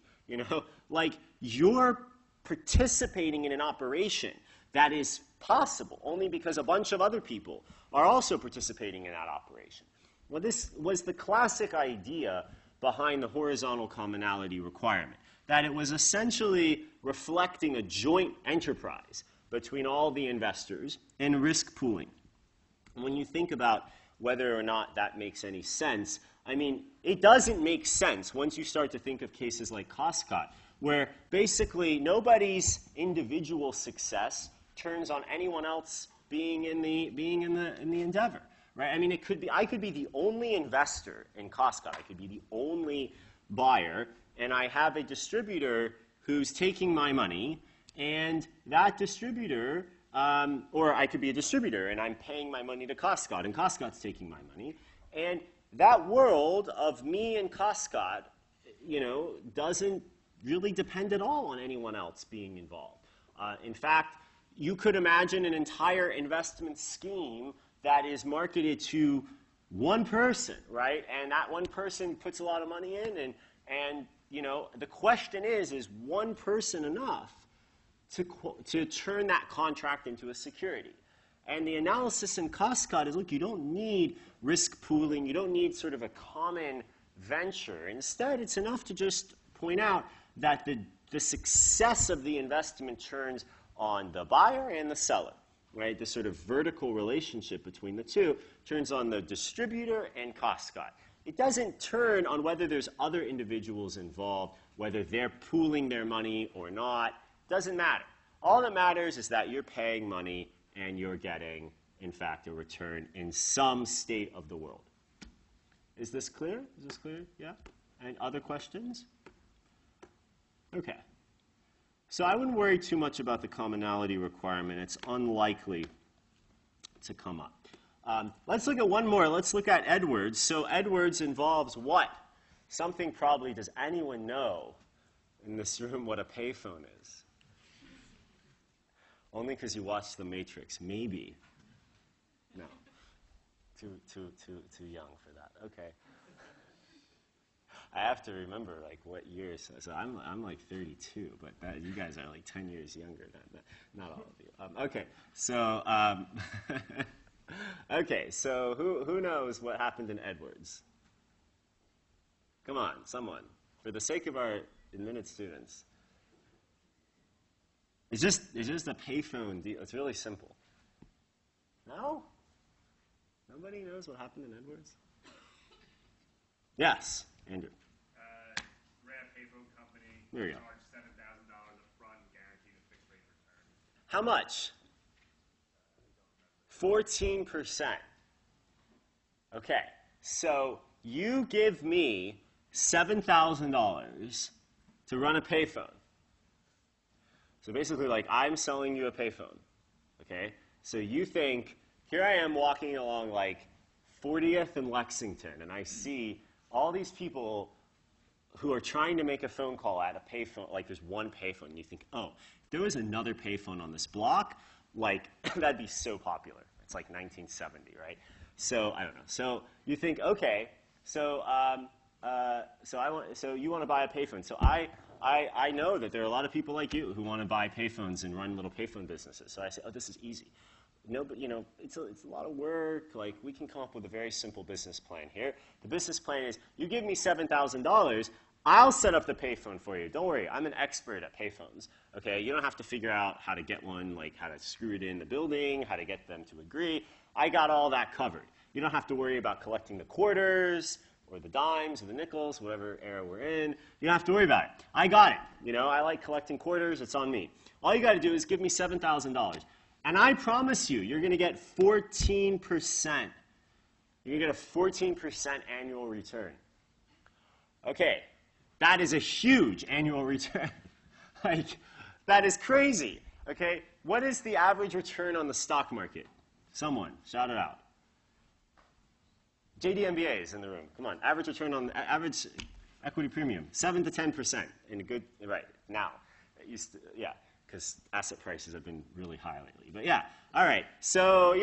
A: Like you're participating in an operation that is possible only because a bunch of other people are also participating in that operation. Well, this was the classic idea behind the horizontal commonality requirement, that it was essentially reflecting a joint enterprise between all the investors and risk pooling. When you think about whether or not that makes any sense, I mean, it doesn't make sense once you start to think of cases like Costco, where basically nobody's individual success turns on anyone else being in the endeavor, right? I mean, I could be the only investor in Costco. I could be the only buyer, and I have a distributor who's taking my money, and that distributor, or I could be a distributor, and I'm paying my money to Costco, and Costco's taking my money, and that world of me and Costco, doesn't really depend at all on anyone else being involved. In fact, you could imagine an entire investment scheme that is marketed to one person, right? And that one person puts a lot of money in, and the question is one person enough to turn that contract into a security? And the analysis in Costco is, look, you don't need risk pooling. You don't need sort of a common venture. Instead, it's enough to just point out that the success of the investment turns on the buyer and the seller, right? The sort of vertical relationship between the two turns on the distributor and Costco. It doesn't turn on whether there's other individuals involved, whether they're pooling their money or not. Doesn't matter. All that matters is that you're paying money and you're getting, in fact, a return in some state of the world. Is this clear? Is this clear? Yeah? And other questions? Okay. So I wouldn't worry too much about the commonality requirement. It's unlikely to come up. Let's look at one more. Let's look at Edwards. So Edwards involves what? Something probably, does anyone know in this room what a payphone is? Only because you watched The Matrix, maybe. No. Too young for that. Okay. I have to remember like what years. So I'm like 32, but you guys are like 10 years younger. Not all of you. Okay. So okay. So who knows what happened in Edwards? Come on, someone. For the sake of our admitted students. It's just a payphone deal. It's really simple. No? Nobody knows what happened in Edwards? Yes, Andrew.
G: Ran a payphone company.
A: There you go.
G: Charged $7,000 up front and guaranteed a fixed rate return.
A: How much? 14%. Okay, so you give me $7,000 to run a payphone. So basically, like, I'm selling you a payphone, okay? So you think, here I am walking along, like, 40th and Lexington, and I see all these people who are trying to make a phone call at a payphone, like there's one payphone, and you think, oh, if there was another payphone on this block, like, that'd be so popular. It's like 1970, right? So, I don't know. So you think, okay, so you want to buy a payphone. So I know that there are a lot of people like you who want to buy payphones and run little payphone businesses. So I say, oh, this is easy. No, but it's a lot of work. Like, we can come up with a very simple business plan here. The business plan is, you give me $7,000, I'll set up the payphone for you. Don't worry, I'm an expert at payphones. Okay, you don't have to figure out how to get one, like how to screw it in the building, how to get them to agree. I got all that covered. You don't have to worry about collecting the quarters or the dimes or the nickels, whatever era we're in. You don't have to worry about it. I got it. I like collecting quarters. It's on me. All you got to do is give me $7,000. And I promise you, you're going to get 14%. You're going to get a 14% annual return. Okay, that is a huge annual return. Like, that is crazy. Okay, what is the average return on the stock market? Someone, shout it out. JD MBA is in the room. Come on, average return on average equity premium, 7 to 10% in a good, right, now. It used to, yeah. Because asset prices have been really high lately. But yeah, all right. So,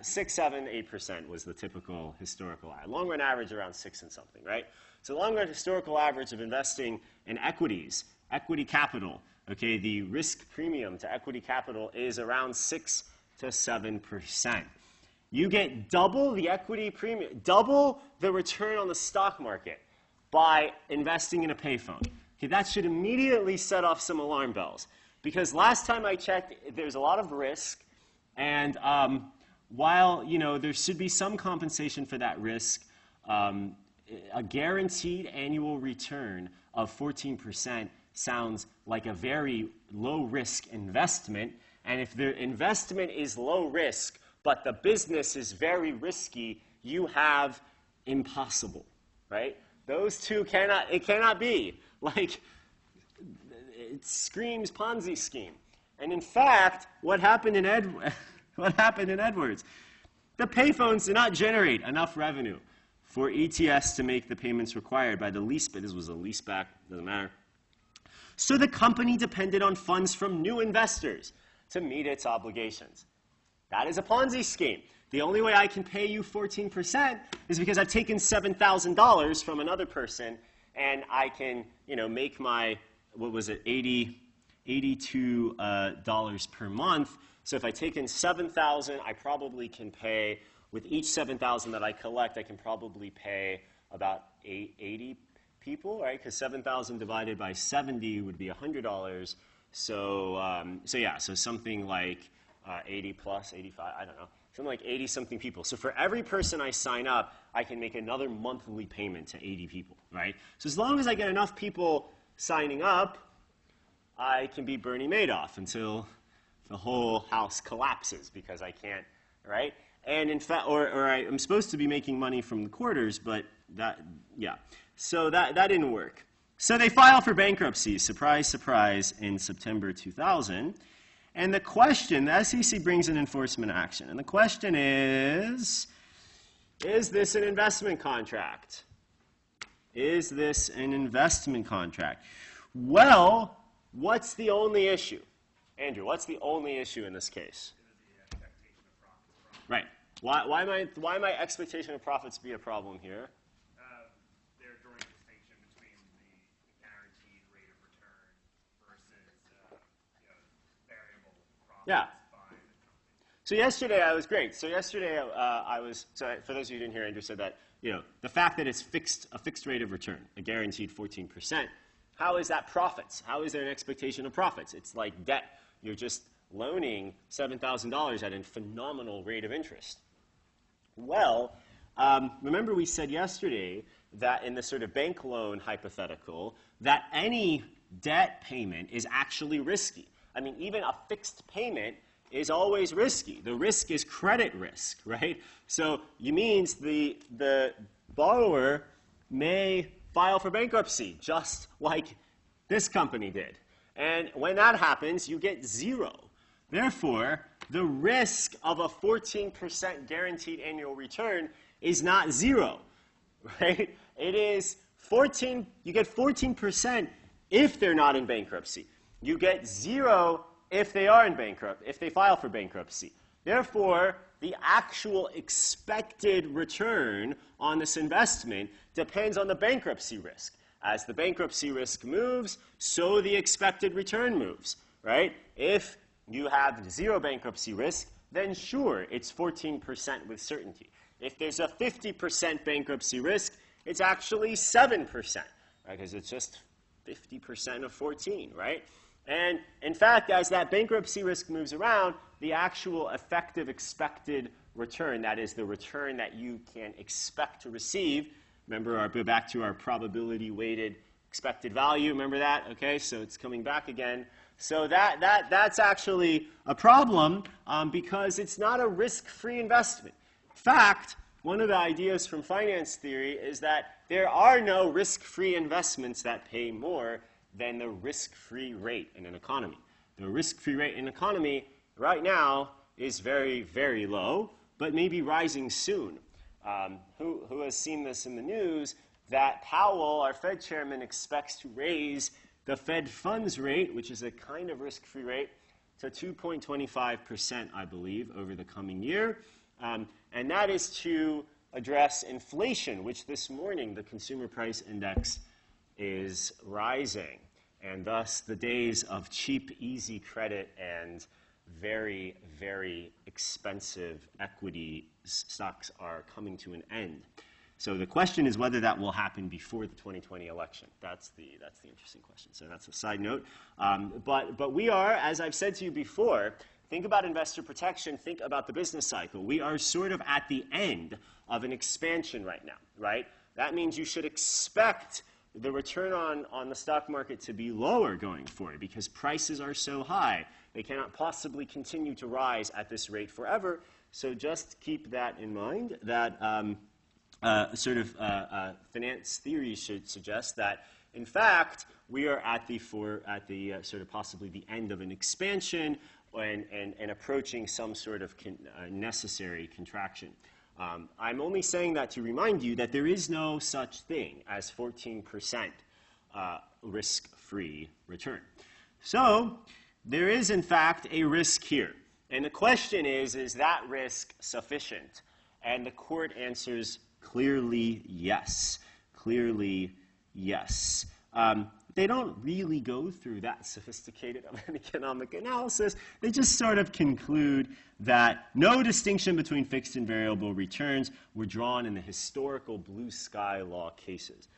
A: 6, 7, 8% was the typical historical average. Long-run average around 6 and something, right? So long-run historical average of investing in equities, equity capital, okay, the risk premium to equity capital is around 6 to 7%. You get double the equity premium, double the return on the stock market by investing in a payphone. Okay, that should immediately set off some alarm bells. Because last time I checked, there's a lot of risk, and while there should be some compensation for that risk, a guaranteed annual return of 14% sounds like a very low-risk investment, And if the investment is low risk, but the business is very risky, you have impossible, right? Those two cannot be. Like, it screams Ponzi scheme. And in fact, what happened in Edwards? The payphones did not generate enough revenue for ETS to make the payments required by the lease, but this was a lease back, doesn't matter. So the company depended on funds from new investors to meet its obligations. That is a Ponzi scheme. The only way I can pay you 14% is because I've taken $7,000 from another person, and I can, make my, what was it, $82 per month. So if I take in $7,000, I probably can pay, with each $7,000 that I collect, I can probably pay about 80 people, right? Because 7,000 divided by 70 would be $100. So something like 80 plus 85, I don't know, something like 80-something people. So for every person I sign up, I can make another monthly payment to 80 people, right? So as long as I get enough people signing up, I can be Bernie Madoff until the whole house collapses because I can't, right? And in fact, or I'm supposed to be making money from the quarters, but so that didn't work. So they file for bankruptcy, surprise, surprise, in September 2000. And the question, the SEC brings an enforcement action. And the question is this an investment contract? Is this an investment contract? Well, what's the only issue? Andrew, what's the only issue in this case? Right. Why might expectation of profits be a problem here?
G: They're drawing a distinction between the guaranteed rate of return versus variable profits
A: Yeah.
G: by the company.
A: So yesterday I was great. So yesterday for those of you who didn't hear, Andrew said that the fact that it's a fixed rate of return, a guaranteed 14%. How is that profits? How is there an expectation of profits? It's like debt. You're just loaning $7,000 at a phenomenal rate of interest. Well, remember we said yesterday that in the sort of bank loan hypothetical, that any debt payment is actually risky. I mean, even a fixed payment is always risky. The risk is credit risk, right? So it means the borrower may file for bankruptcy, just like this company did. And when that happens, you get zero. Therefore, the risk of a 14% guaranteed annual return is not zero, right? It is 14, you get 14% if they're not in bankruptcy. You get zero if they are in if they file for bankruptcy. Therefore, the actual expected return on this investment depends on the bankruptcy risk. As the bankruptcy risk moves, so the expected return moves, right? If you have zero bankruptcy risk, then sure, it's 14% with certainty. If there's a 50% bankruptcy risk, it's actually 7%, right? Because it's just 50% of 14, right? And in fact, as that bankruptcy risk moves around, the actual effective expected return, that is the return that you can expect to receive, remember, go back to our probability-weighted expected value. Remember that? Okay, so it's coming back again. So that's actually a problem because it's not a risk-free investment. In fact, one of the ideas from finance theory is that there are no risk-free investments that pay more than the risk-free rate in an economy. The risk-free rate in an economy right now is very, very low, but maybe rising soon. Who has seen this in the news, that Powell, our Fed chairman, expects to raise the Fed funds rate, which is a kind of risk-free rate, to 2.25%, I believe, over the coming year. And that is to address inflation, which this morning the consumer price index is rising. And thus, the days of cheap, easy credit and very, very expensive equity stocks are coming to an end. So the question is whether that will happen before the 2020 election. That's the interesting question. So that's a side note. But we are, as I've said to you before, think about investor protection, think about the business cycle. We are sort of at the end of an expansion right now, right? That means you should expect the return on the stock market to be lower going forward because prices are so high. They cannot possibly continue to rise at this rate forever. So just keep that in mind, that finance theory should suggest that, in fact, we are at the sort of possibly the end of an expansion and approaching some sort of necessary contraction. I'm only saying that to remind you that there is no such thing as 14% risk-free return. So there is, in fact, a risk here. And the question is that risk sufficient? And the court answers clearly yes. Clearly yes. They don't really go through that sophisticated of an economic analysis. They just sort of conclude that no distinction between fixed and variable returns were drawn in the historical blue sky law cases.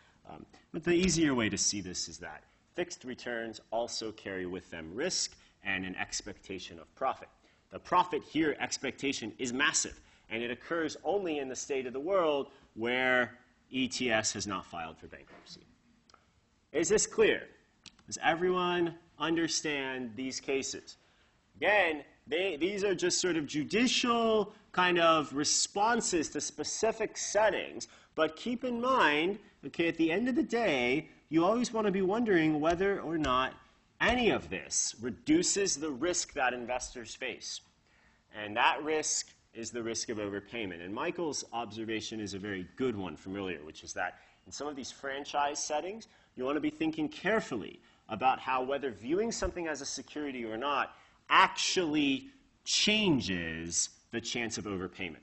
A: But the easier way to see this is that fixed returns also carry with them risk and an expectation of profit. The profit here expectation is massive, and it occurs only in the state of the world where ETS has not filed for bankruptcy. Is this clear? Does everyone understand these cases? Again, these are just sort of judicial kind of responses to specific settings, but keep in mind, okay, at the end of the day, you always want to be wondering whether or not any of this reduces the risk that investors face. And that risk is the risk of overpayment. And Michael's observation is a very good one from earlier, which is that in some of these franchise settings, you want to be thinking carefully about how whether viewing something as a security or not actually changes the chance of overpayment.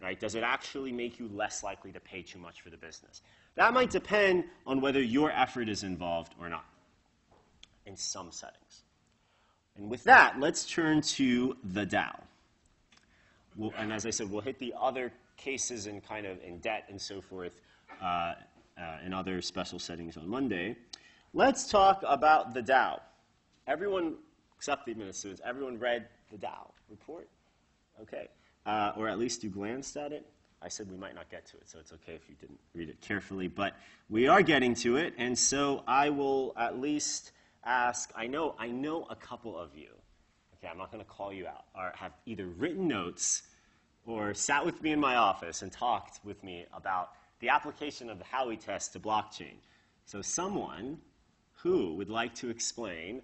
A: Right? Does it actually make you less likely to pay too much for the business? That might depend on whether your effort is involved or not in some settings. And with that, let's turn to the Dow. And as I said, we'll hit the other cases in kind of in debt and so forth in other special settings on Monday. Let's talk about the Dow. Everyone, except the administrators, everyone read the Dow report? Okay. Or at least you glanced at it. I said we might not get to it, so it's okay if you didn't read it carefully. But we are getting to it, and so I will at least ask, I know a couple of you, okay, I'm not going to call you out, or have either written notes or sat with me in my office and talked with me about the application of the Howey test to blockchain. So someone who would like to explain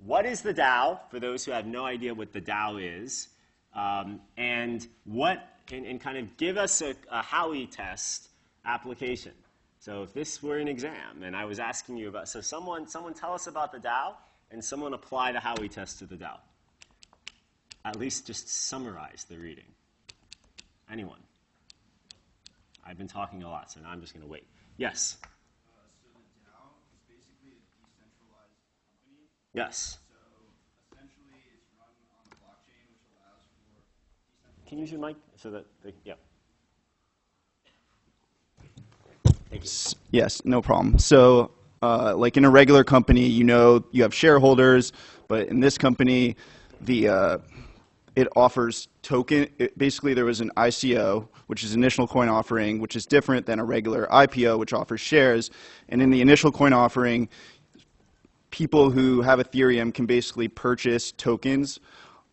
A: what is the Dow, for those who have no idea what the Dow is, and kind of give us a Howey test application. So if this were an exam, and I was asking you about, so someone tell us about the Dow, and someone apply the Howey test to the Dow. At least just summarize the reading. Anyone? I've been talking a lot, so now I'm just going to wait. Yes?
H: So the Dow is basically a decentralized company.
A: Yes.
H: So essentially it's run on the blockchain, which allows for decentralized...
A: Can you use your mic so that yeah. Thank you.
E: Yes, no problem. So like in a regular company, you have shareholders, but in this company, it offers token. Basically, there was an ICO, which is initial coin offering, which is different than a regular IPO, which offers shares. And in the initial coin offering, people who have Ethereum can basically purchase tokens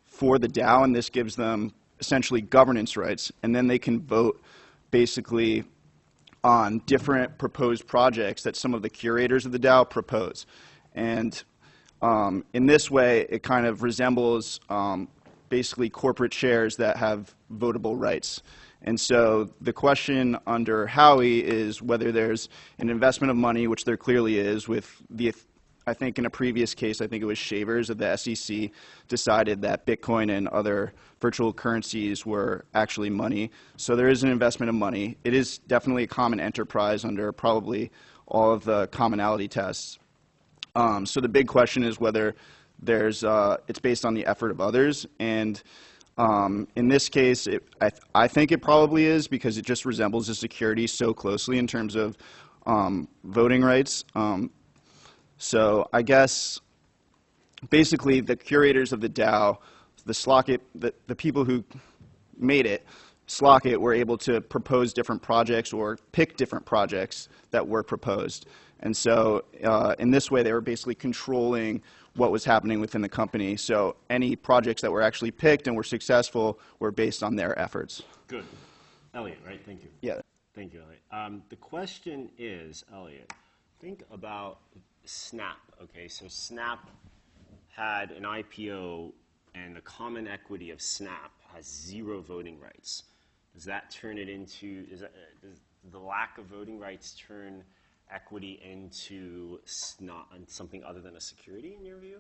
E: for the DAO, and this gives them essentially governance rights. And then they can vote basically on different proposed projects that some of the curators of the DAO propose. And in this way, it kind of resembles basically corporate shares that have votable rights. And so the question under Howey is whether there's an investment of money, which there clearly is, with I think in a previous case, I think it was Shavers of the SEC decided that Bitcoin and other virtual currencies were actually money. So there is an investment of money. It is definitely a common enterprise under probably all of the commonality tests. So the big question is whether it's based on the effort of others. And in this case, I think it probably is because it just resembles a security so closely in terms of voting rights. So I guess basically the curators of the DAO, the people who made it, Slockit, were able to propose different projects or pick different projects that were proposed. And so in this way, they were basically controlling what was happening within the company. So any projects that were actually picked and were successful were based on their efforts.
A: Good. Elliot, right? Thank you.
E: Yeah.
A: Thank you, Elliot. The question is, Elliot, think about Snap. Okay, so Snap had an IPO, and the common equity of Snap has 0 voting rights. Does that turn it into, does the lack of voting rights turn equity into something other than a security in your view?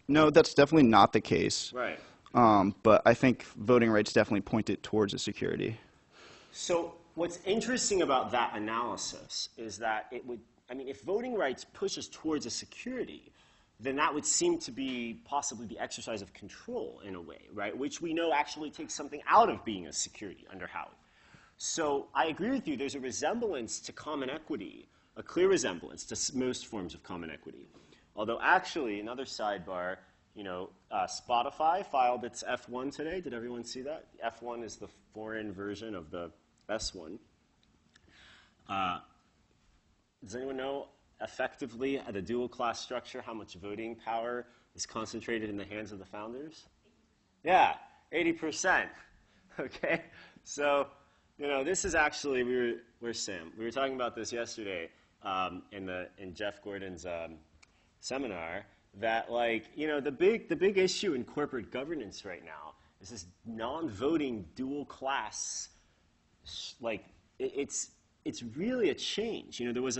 E: No, that's definitely not the case.
A: Right.
E: But I think voting rights definitely point it towards a security.
A: So what's interesting about that analysis is that it would, I mean, if voting rights pushes towards a security, then that would seem to be possibly the exercise of control in a way, right? Which we know actually takes something out of being a security under Howey. So I agree with you, there's a resemblance to common equity, a clear resemblance to most forms of common equity. Although actually, another sidebar, you know, Spotify filed its F1 today. Did everyone see that? F1 is the foreign version of the S1. Does anyone know effectively at a dual class structure how much voting power is concentrated in the hands of the founders? Yeah, 80%. Okay, so you know this is actually where's Sam? We were talking about this yesterday in Jeff Gordon's seminar. That like you know the big issue in corporate governance right now is this non-voting dual class. Like it's really a change. You know there was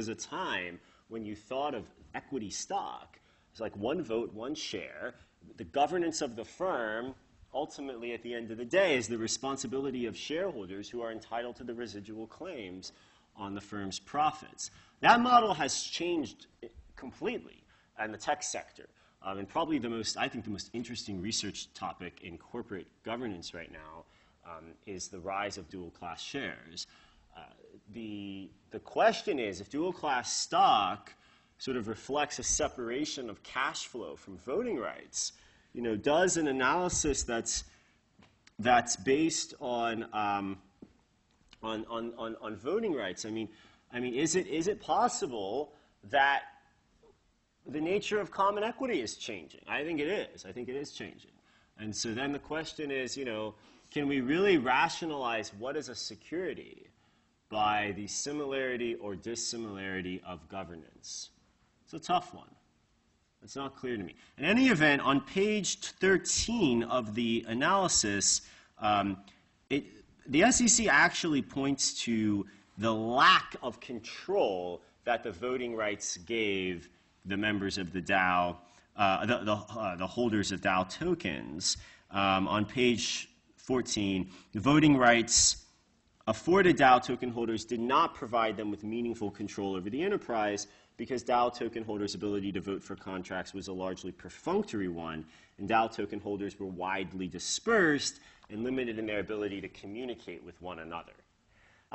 A: a time when you thought of equity stock as like one vote, one share. The governance of the firm ultimately at the end of the day is the responsibility of shareholders who are entitled to the residual claims on the firm's profits. That model has changed completely in the tech sector. And probably I think the most interesting research topic in corporate governance right now is the rise of dual class shares. The question is, if dual class stock sort of reflects a separation of cash flow from voting rights, you know, does an analysis that's based on voting rights? I mean, is it possible that the nature of common equity is changing? I think it is. I think it is changing. And so then the question is, you know, can we really rationalize what is a security by the similarity or dissimilarity of governance? It's a tough one. It's not clear to me. In any event, on page 13 of the analysis, the SEC actually points to the lack of control that the voting rights gave the members of the DAO, the holders of DAO tokens. On page 14, the voting rights afforded DAO token holders did not provide them with meaningful control over the enterprise because DAO token holders' ability to vote for contracts was a largely perfunctory one, and DAO token holders were widely dispersed and limited in their ability to communicate with one another.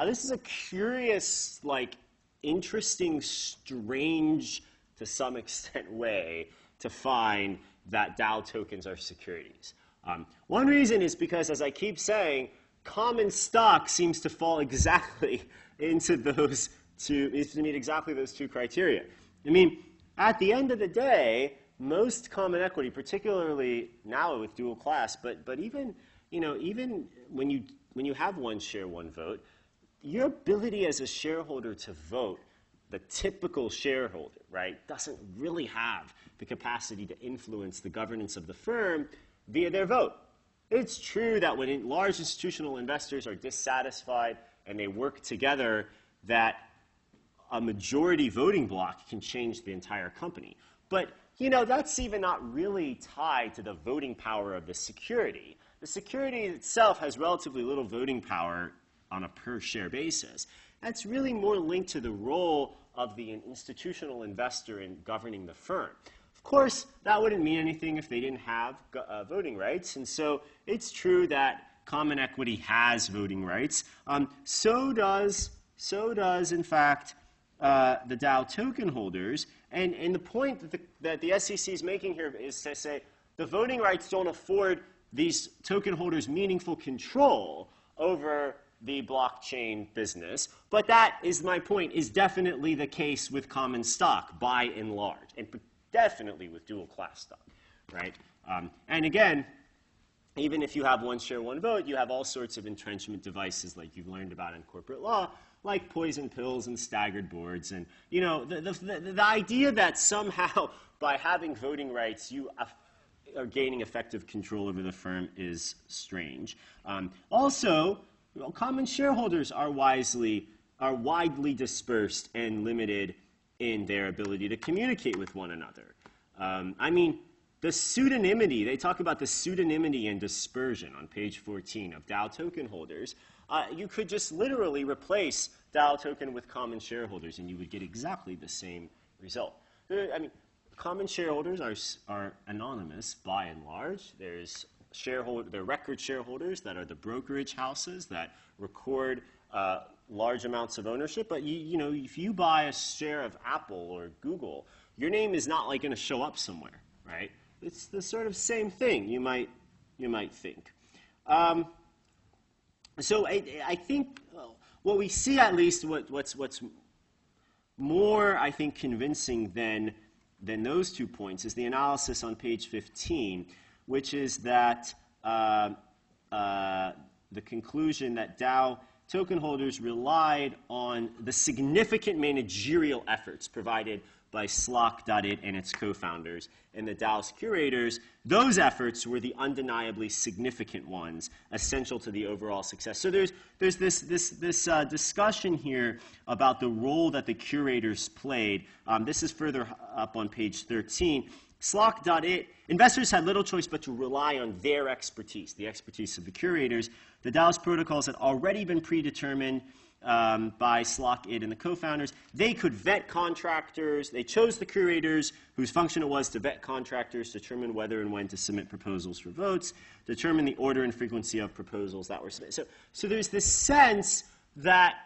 A: This is a curious, like, interesting, strange, to some extent, way to find that DAO tokens are securities. One reason is because, as I keep saying, common stock seems to fall exactly into those two, to meet exactly those two criteria. I mean, at the end of the day, most common equity, particularly now with dual class, but even, you know, even when you have one share, one vote, your ability as a shareholder to vote, the typical shareholder, right, doesn't really have the capacity to influence the governance of the firm via their vote. It's true that when large institutional investors are dissatisfied and they work together, that a majority voting bloc can change the entire company. But, you know, that's even not really tied to the voting power of the security. The security itself has relatively little voting power on a per-share basis. That's really more linked to the role of the institutional investor in governing the firm. Of course, that wouldn't mean anything if they didn't have voting rights, and so it's true that common equity has voting rights. So does, in fact, the DAO token holders. And the point that the SEC is making here is to say the voting rights don't afford these token holders meaningful control over the blockchain business. But that is my point, is definitely the case with common stock by and large, and definitely with dual class stock, right? And again, even if you have one share, one vote, you have all sorts of entrenchment devices like you've learned about in corporate law, like poison pills and staggered boards. And, you know, the idea that somehow by having voting rights you are gaining effective control over the firm is strange. Also, common shareholders are widely dispersed and limited in their ability to communicate with one another. I mean, the pseudonymity, they talk about the pseudonymity and dispersion on page 14 of DAO token holders. You could just literally replace DAO token with common shareholders, and you would get exactly the same result. I mean, common shareholders are anonymous by and large. There's record shareholders that are the brokerage houses that record large amounts of ownership. But you know, if you buy a share of Apple or Google, your name is not like going to show up somewhere, right? It's the sort of same thing you might think. So I think what we see, at least what's more, I think, convincing than those 2 points is the analysis on page 15, which is that the conclusion that DAO token holders relied on the significant managerial efforts provided by Slock.it and its co-founders and the DAO's curators. Those efforts were the undeniably significant ones, essential to the overall success. So there's this discussion here about the role that the curators played. This is further up on page 13. Slock.it, investors had little choice but to rely on their expertise, the expertise of the curators. The DAO's protocols had already been predetermined by Slock.it and the co-founders. They could vet contractors. They chose the curators, whose function it was to vet contractors, determine whether and when to submit proposals for votes, determine the order and frequency of proposals that were submitted. So there's this sense that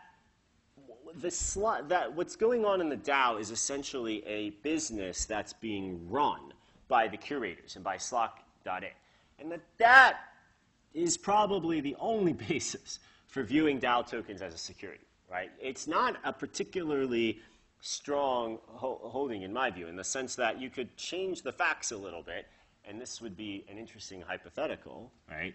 A: that what's going on in the DAO is essentially a business that's being run by the curators and by Slock.it. And that is probably the only basis for viewing DAO tokens as a security, right? It's not a particularly strong holding, in my view, in the sense that you could change the facts a little bit, and this would be an interesting hypothetical, right?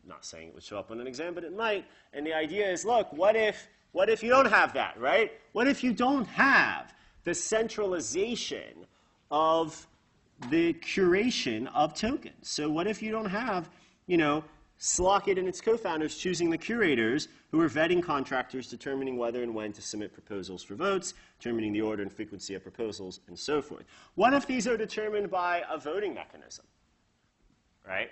A: Not saying it would show up on an exam, but it might. And the idea is, look, what if you don't have that, right? What if you don't have the centralization of the curation of tokens? So what if you don't have, you know, Slock.it and its co-founders choosing the curators who are vetting contractors, determining whether and when to submit proposals for votes, determining the order and frequency of proposals, and so forth? What if these are determined by a voting mechanism, right?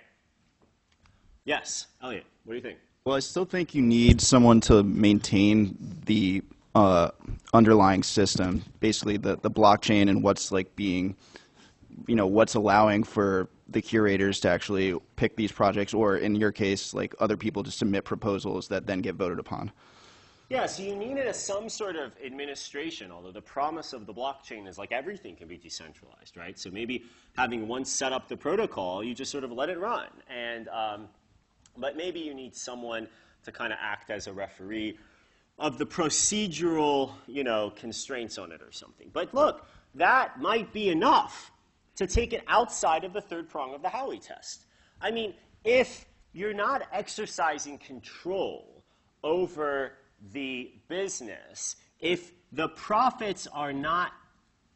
A: Yes, Elliot, what do you think?
E: Well, I still think you need someone to maintain the underlying system, basically the blockchain and what's like being, you know, what's allowing for the curators to actually pick these projects, or in your case, like other people to submit proposals that then get voted upon.
A: Yeah, so you need some sort of administration, although the promise of the blockchain is like everything can be decentralized, right? So maybe having once set up the protocol, you just sort of let it run. And but maybe you need someone to kind of act as a referee of the procedural, you know, constraints on it or something. But look, that might be enough to take it outside of the third prong of the Howey test. I mean, if you're not exercising control over the business, if the profits are not,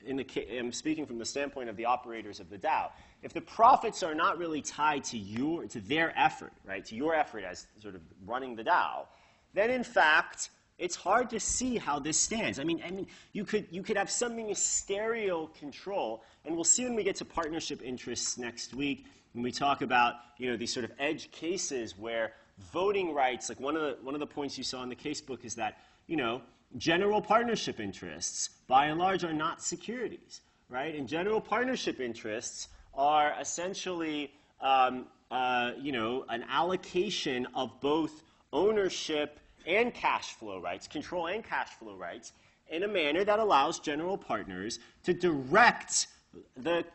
A: I'm speaking from the standpoint of the operators of the DAO, if the profits are not really tied to their effort, right, to your effort as sort of running the DAO, then in fact, it's hard to see how this stands. I mean, you could have some ministerial control, and we'll see when we get to partnership interests next week when we talk about, you know, these sort of edge cases where voting rights, like one of the points you saw in the casebook is that, you know, general partnership interests by and large are not securities, right? And general partnership interests are essentially, you know, an allocation of both ownership and cash flow rights, control and cash flow rights, in a manner that allows general partners to direct the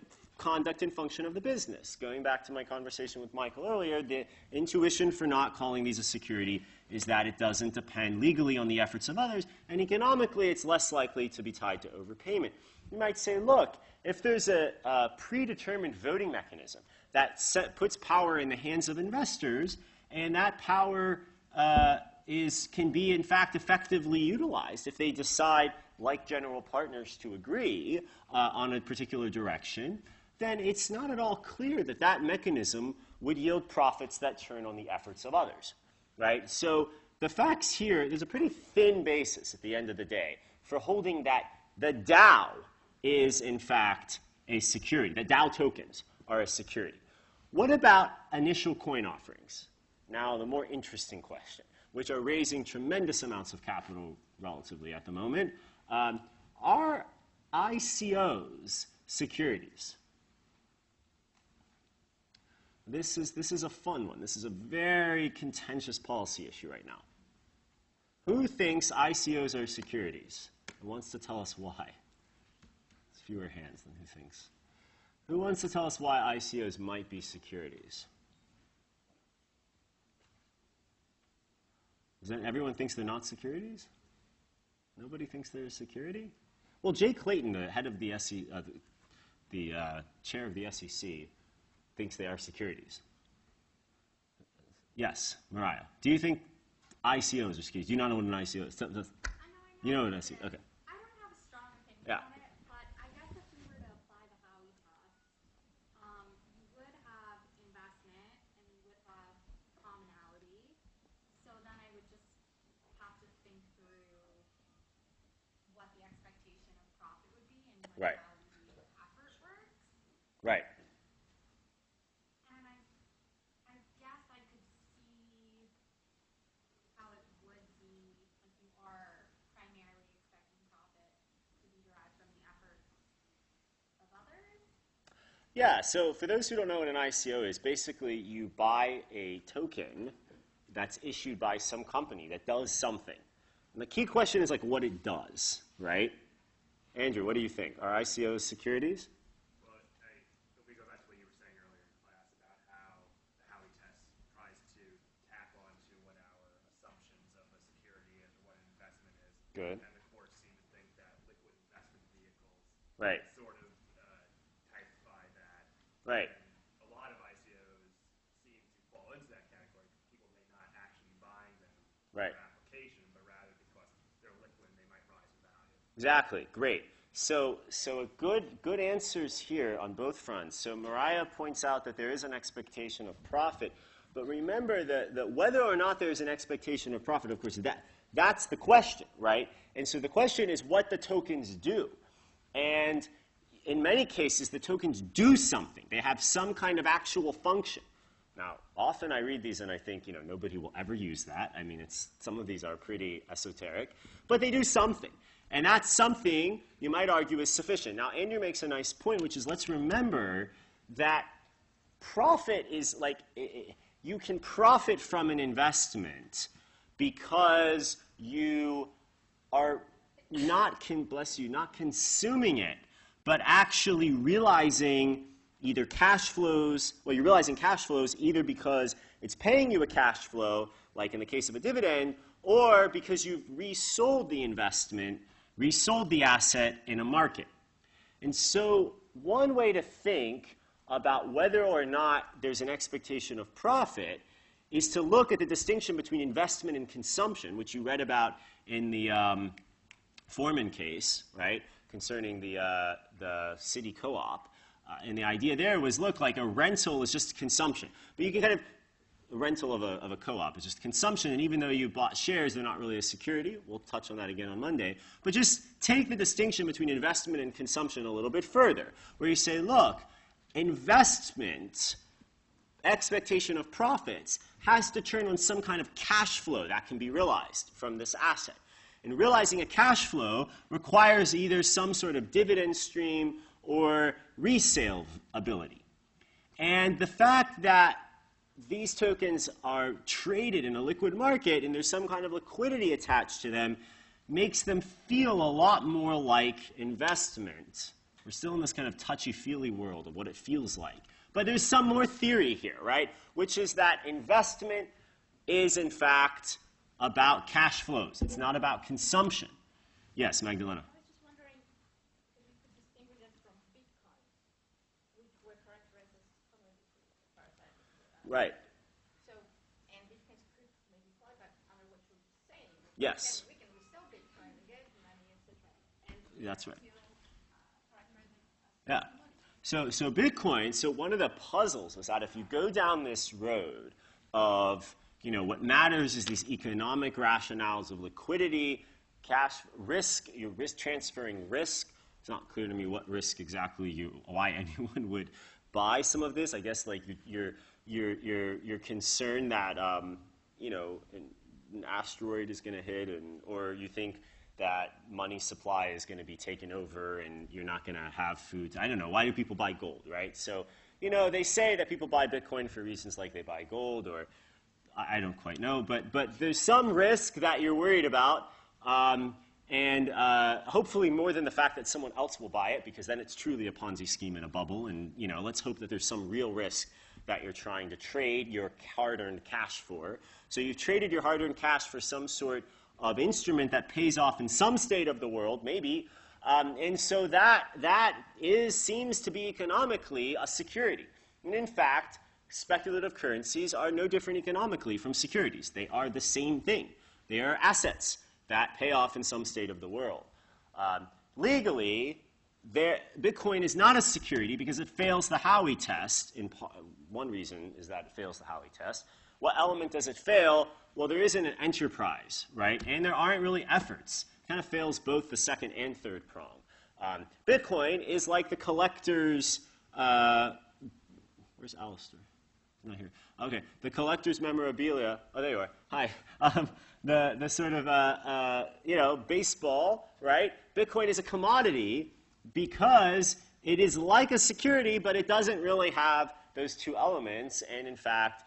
A: conduct and function of the business. Going back to my conversation with Michael earlier, the intuition for not calling these a security is that it doesn't depend legally on the efforts of others, and economically it's less likely to be tied to overpayment. You might say, look, if there's a predetermined voting mechanism that puts power in the hands of investors, and that power can be, in fact, effectively utilized if they decide, like general partners, to agree on a particular direction, then it's not at all clear that that mechanism would yield profits that turn on the efforts of others, right? So the facts here, there's a pretty thin basis at the end of the day for holding that the DAO is, in fact, a security. The DAO tokens are a security. What about initial coin offerings? Now, the more interesting question, which are raising tremendous amounts of capital relatively at the moment. Are ICOs securities? This is a fun one. This is a very contentious policy issue right now. Who thinks ICOs are securities? Who wants to tell us why? It's fewer hands than who thinks. Who wants to tell us why ICOs might be securities? Everyone thinks they're not securities? Nobody thinks they're a security? Well, Jay Clayton, the head of the chair of the SEC, thinks they are securities. Yes, Mariah. Do you think ICOs are securities? Do you not know what an ICO is? You know what an ICO is? Okay.
D: I don't have a strong opinion
A: Yeah.
D: on it, but I guess if we were to apply the Howey test, you would have investment and you would have commonality. So then I would just have to think through what the expectation of profit would be and
A: Right.
D: how the effort works.
A: Right.
D: And I guess I could see how it would be if you are primarily expecting profit to be derived from the efforts of others.
A: Yeah, so for those who don't know what an ICO is, basically you buy a token that's issued by some company that does something. And the key question is like what it does, right? Andrew, what do you think? Are ICOs securities?
G: Well, if we go back to what you were saying earlier in class about how the Howey test tries to tack on to what our assumptions of a security and what an investment is.
A: Good.
G: And the courts seem to think that liquid investment vehicles
A: Right.
G: sort of typify that.
A: Right.
G: And a lot of ICOs seem to fall into that category. People may not actually be buying them
A: Right.
G: for application, but rather because they're liquid and they might rise in value.
A: Exactly. Great. So good answers here on both fronts. So Mariah points out that there is an expectation of profit, but remember that whether or not there is an expectation of profit, of course, that's the question, right? And so the question is what the tokens do. And in many cases, the tokens do something. They have some kind of actual function. Now, often I read these and I think, nobody will ever use that. I mean, some of these are pretty esoteric, but they do something. And that something, you might argue, is sufficient. Now, Andrew makes a nice point, which is let's remember that profit is like, you can profit from an investment because you are not consuming it, but actually realizing either cash flows, well, you're realizing cash flows either because it's paying you a cash flow, like in the case of a dividend, or because you've resold the investment, resold the asset in a market. And so one way to think about whether or not there's an expectation of profit is to look at the distinction between investment and consumption, which you read about in the Foreman case, right, concerning the city co-op. And the idea there was, look, like a rental is just consumption. But you can kind of, a rental of a co-op is just consumption, and even though you bought shares, they're not really a security. We'll touch on that again on Monday. But just take the distinction between investment and consumption a little bit further, where you say, look, investment, expectation of profits, has to turn on some kind of cash flow that can be realized from this asset. And realizing a cash flow requires either some sort of dividend stream or resale ability. And the fact that these tokens are traded in a liquid market and there's some kind of liquidity attached to them makes them feel a lot more like investment We're still in this kind of touchy-feely world of what it feels like. But there's some more theory here, right? Which is that investment is, in fact, about cash flows. It's not about consumption. Yes, Magdalena.
I: I was just wondering if you could distinguish it from Bitcoin, which were characterized as commodities, as far as I understood.
A: Right.
I: So, and Bitcoin's could maybe qualify under what you're saying.
A: Yes.
I: We can resell Bitcoin and get money, etc.
A: That's right. Yeah. So Bitcoin, so one of the puzzles is that if you go down this road of, what matters is these economic rationales of liquidity, cash, risk, you're transferring risk. It's not clear to me what risk exactly why anyone would buy some of this. I guess like you're concerned that, an asteroid is going to hit or you think that money supply is going to be taken over and you're not going to have food. I don't know. Why do people buy gold, right? So, they say that people buy Bitcoin for reasons like they buy gold or I don't quite know. But there's some risk that you're worried about and hopefully more than the fact that someone else will buy it because then it's truly a Ponzi scheme in a bubble. And, let's hope that there's some real risk that you're trying to trade your hard-earned cash for. So you've traded your hard-earned cash for some sort of instrument that pays off in some state of the world, maybe, and so that seems to be economically a security. And in fact, speculative currencies are no different economically from securities. They are the same thing. They are assets that pay off in some state of the world. Legally, Bitcoin is not a security because it fails the Howey test. One reason is that it fails the Howey test. What element does it fail? Well, there isn't an enterprise, right? And there aren't really efforts. It kind of fails both the second and third prong. Bitcoin is like the collector's, where's Alistair? Not here. Okay, the collector's memorabilia. Oh, there you are. Hi. The sort of, baseball, right? Bitcoin is a commodity because it is like a security, but it doesn't really have those two elements. And in fact,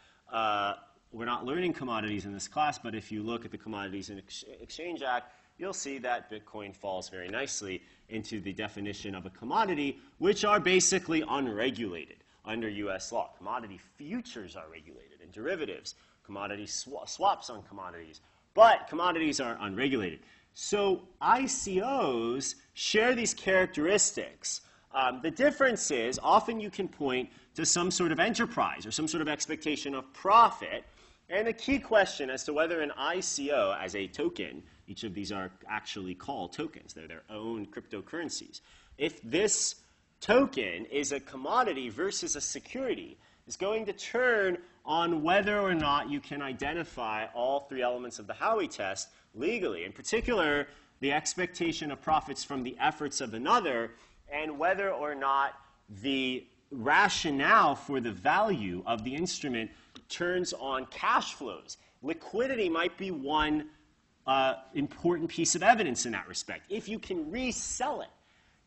A: we're not learning commodities in this class, but if you look at the Commodities and Exchange Act, you'll see that Bitcoin falls very nicely into the definition of a commodity, which are basically unregulated under U.S. law. Commodity futures are regulated and derivatives, commodity swaps on commodities, but commodities are unregulated. So ICOs share these characteristics. The difference is often you can point to some sort of enterprise or some sort of expectation of profit. And the key question as to whether an ICO as a token, each of these are actually called tokens. They're their own cryptocurrencies. If this token is a commodity versus a security, is going to turn on whether or not you can identify all three elements of the Howey test legally. In particular, the expectation of profits from the efforts of another and whether or not the rationale for the value of the instrument turns on cash flows. Liquidity might be one important piece of evidence in that respect. If you can resell it,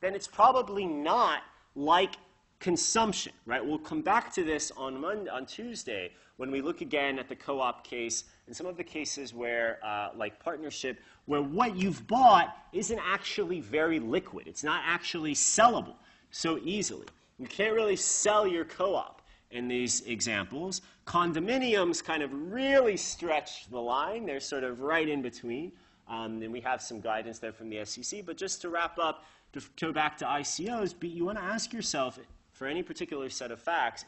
A: then it's probably not like consumption, right? We'll come back to this on Tuesday when we look again at the co-op case and some of the cases where, like partnership, where what you've bought isn't actually very liquid. It's not actually sellable so easily. You can't really sell your co-op in these examples. Condominiums kind of really stretch the line. They're sort of right in between. And we have some guidance there from the SEC. But just to wrap up, to go back to ICOs, you want to ask yourself, for any particular set of facts,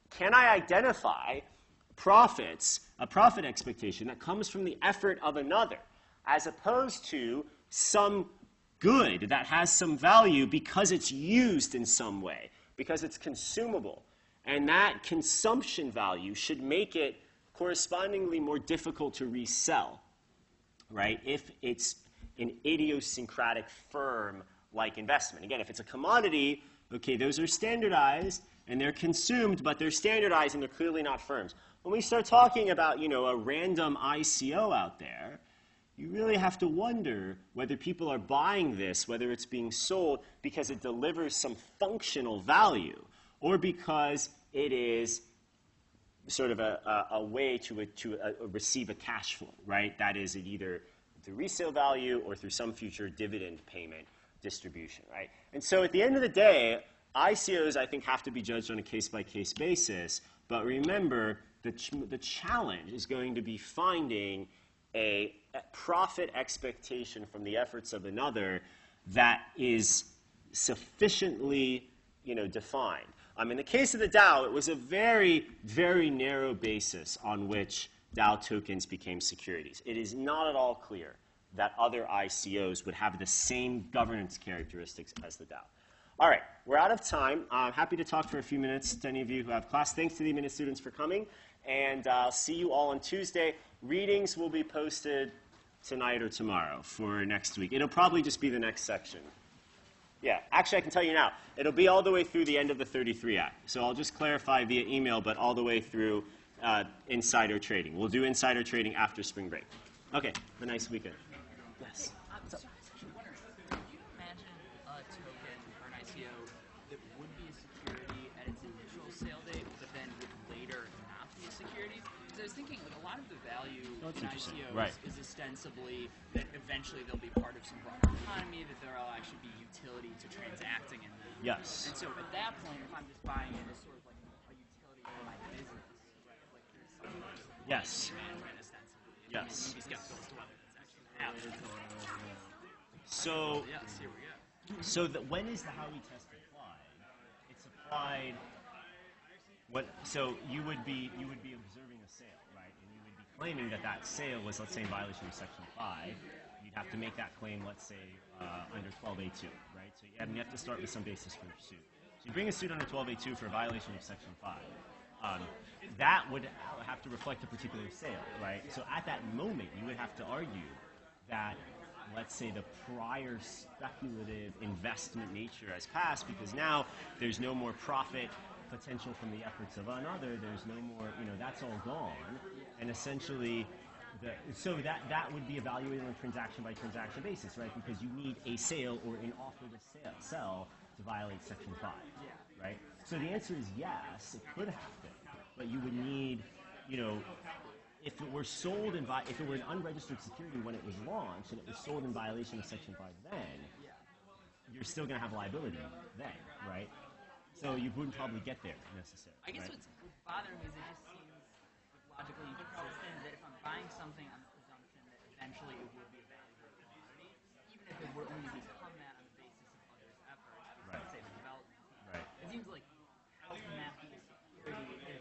A: can I identify profits, a profit expectation that comes from the effort of another, as opposed to some good that has some value because it's used in some way, because it's consumable. And that consumption value should make it correspondingly more difficult to resell, right, if it's an idiosyncratic firm-like investment. Again, if it's a commodity, okay, those are standardized and they're consumed, but they're standardized and they're clearly not firms. When we start talking about, a random ICO out there, you really have to wonder whether people are buying this, whether it's being sold because it delivers some functional value or because it is sort of a way to receive a cash flow, right? That is either through resale value or through some future dividend payment distribution, right? And so at the end of the day, ICOs, I think, have to be judged on a case-by-case basis. But remember, the challenge is going to be finding a profit expectation from the efforts of another that is sufficiently, defined. In the case of the DAO, it was a very, very narrow basis on which DAO tokens became securities. It is not at all clear that other ICOs would have the same governance characteristics as the DAO. All right, we're out of time. I'm happy to talk for a few minutes to any of you who have class. Thanks to the Admitted students for coming, and I'll see you all on Tuesday. Readings will be posted tonight or tomorrow for next week. It'll probably just be the next section. Yeah, actually, I can tell you now. It'll be all the way through the end of the 33 Act. So I'll just clarify via email, but all the way through insider trading. We'll do insider trading after spring break. Okay, have a nice weekend. Yes.
J: Could you imagine a token or an ICO that would be a security at its initial sale date, but then would later not be a security? Because I was thinking, a lot of the value in ICOs is ostensibly that eventually they'll be part of some broader economy, that there'll actually be utility to transacting in them.
A: Yes.
J: And so at that point, if I'm just buying it as sort of like a utility for my business, right? Like there's some
A: Yes.
J: management ostensibly.
A: Yes.
J: Maybe skeptical as to whether it's actually happening.
A: So,
J: Yes, here we go.
A: so when is the Howey test applied? It's applied. So you would be observing a sale, right? And you would be claiming that that sale was, let's say, in violation of Section 5. You'd have to make that claim, let's say, under 12A2, right? So you have to start with some basis for your suit. So you bring a suit under 12A2 for a violation of Section 5. That would have to reflect a particular sale, right? So at that moment, you would have to argue that, let's say, the prior speculative investment nature has passed because now there's no more profit potential from the efforts of another. There's no more, that's all gone. And essentially, so that would be evaluated on a transaction-by-transaction basis, right? Because you need a sale or an offer to sell to violate Section 5, right? So the answer is yes, it could happen. But you would need, if it were sold if it were an unregistered security when it was launched and it was sold in violation of Section 5 then, you're still going to have liability then, right? So you wouldn't probably get there necessarily.
J: I guess
A: right?
J: what's bothering me is it just seems logically inconsistent that if I'm buying something on the presumption that eventually it will be a valuable commodity, even if it would only become that on the basis of others' efforts,
A: Right.
J: let's say the development team.
A: Right.
J: It seems like how can that be a security if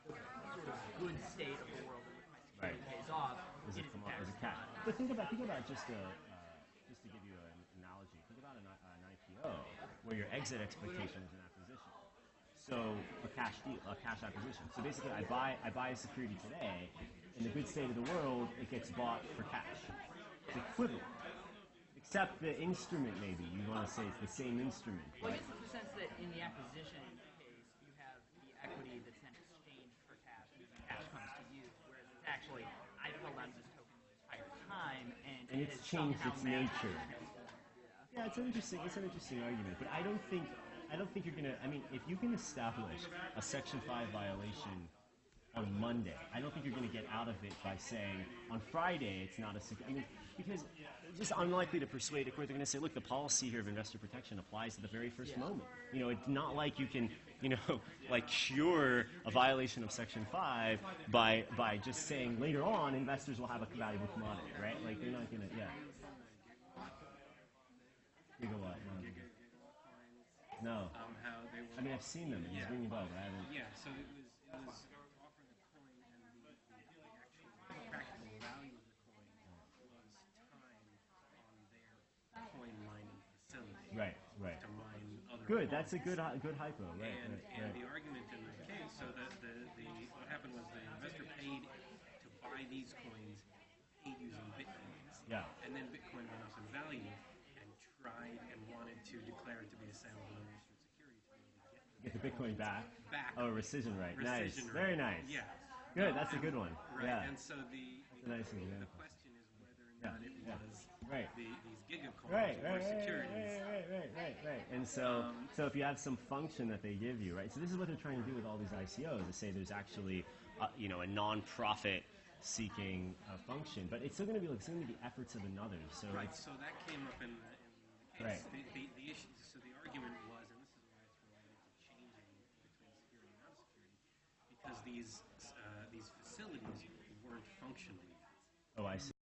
J: the sort of good state of the world in which my security pays off
A: Is
J: is
A: a
J: in fact
A: cat.
J: commodity?
A: But think about just to give you an analogy. Think about an IPO where your exit expectation is an acquisition. So a cash deal, a cash acquisition. So basically, I buy a security today. In the good state of the world, it gets bought for cash. It's equivalent, except the instrument. Maybe you want to say it's the same instrument.
J: Well, I
A: Right?
J: guess in the sense that in the acquisition case, you have the equity that's then exchanged for cash, and the cash comes to you, whereas it's actually, I've held on to this token the entire time, and it
A: It's
J: has
A: changed
J: somehow
A: its
J: magically
A: nature.
J: transformed.
A: Yeah, it's an interesting argument, but I don't think you're gonna. I mean, if you can establish a Section 5 violation on Monday, I don't think you're gonna get out of it by saying on Friday it's not a. I mean, because it's just unlikely to persuade a court. They're gonna say, look, the policy here of investor protection applies at the very first moment. It's not like you can, like cure a violation of Section 5 by just saying later on investors will have a valuable commodity, right? Like they're not gonna. Yeah. Gigawatt, no.
K: How they were,
A: I mean, I've seen them. It's ringing a bell, but I haven't.
K: yeah, so it was offering the coin, and the actual practical value of the coin was timed on their coin mining facility.
A: Right.
K: To mine other
A: Good.
K: coins.
A: That's a good hypo. Right.
K: And the argument in the case, so that what happened was the investor paid to buy these coins, paid using bitcoins.
A: Yeah.
K: And then Bitcoin went up in value and tried and wanted to declare it to be a sale of an unregistered security to be able to
A: Get the Bitcoin back. Oh, rescission right. Nice.
K: Rescission
A: Very
K: right.
A: nice.
K: Yeah.
A: Good. That's a good one.
K: Right.
A: Yeah.
K: And so the
A: That's a nice example.
K: question is whether or not it was
A: Right.
K: these gigacoins
A: Right.
K: or securities.
A: Right. And so if you have some function that they give you, right? So this is what they're trying to do with all these ICOs. They say there's actually, a non-profit seeking function, but it's still going to be the efforts of another. So
K: Right.
A: it's,
K: So that came up in the
A: Right.
K: The issue, so the argument was, and this is why it's related to changing between security and non-security, because these facilities weren't functionally.
A: Oh, I see.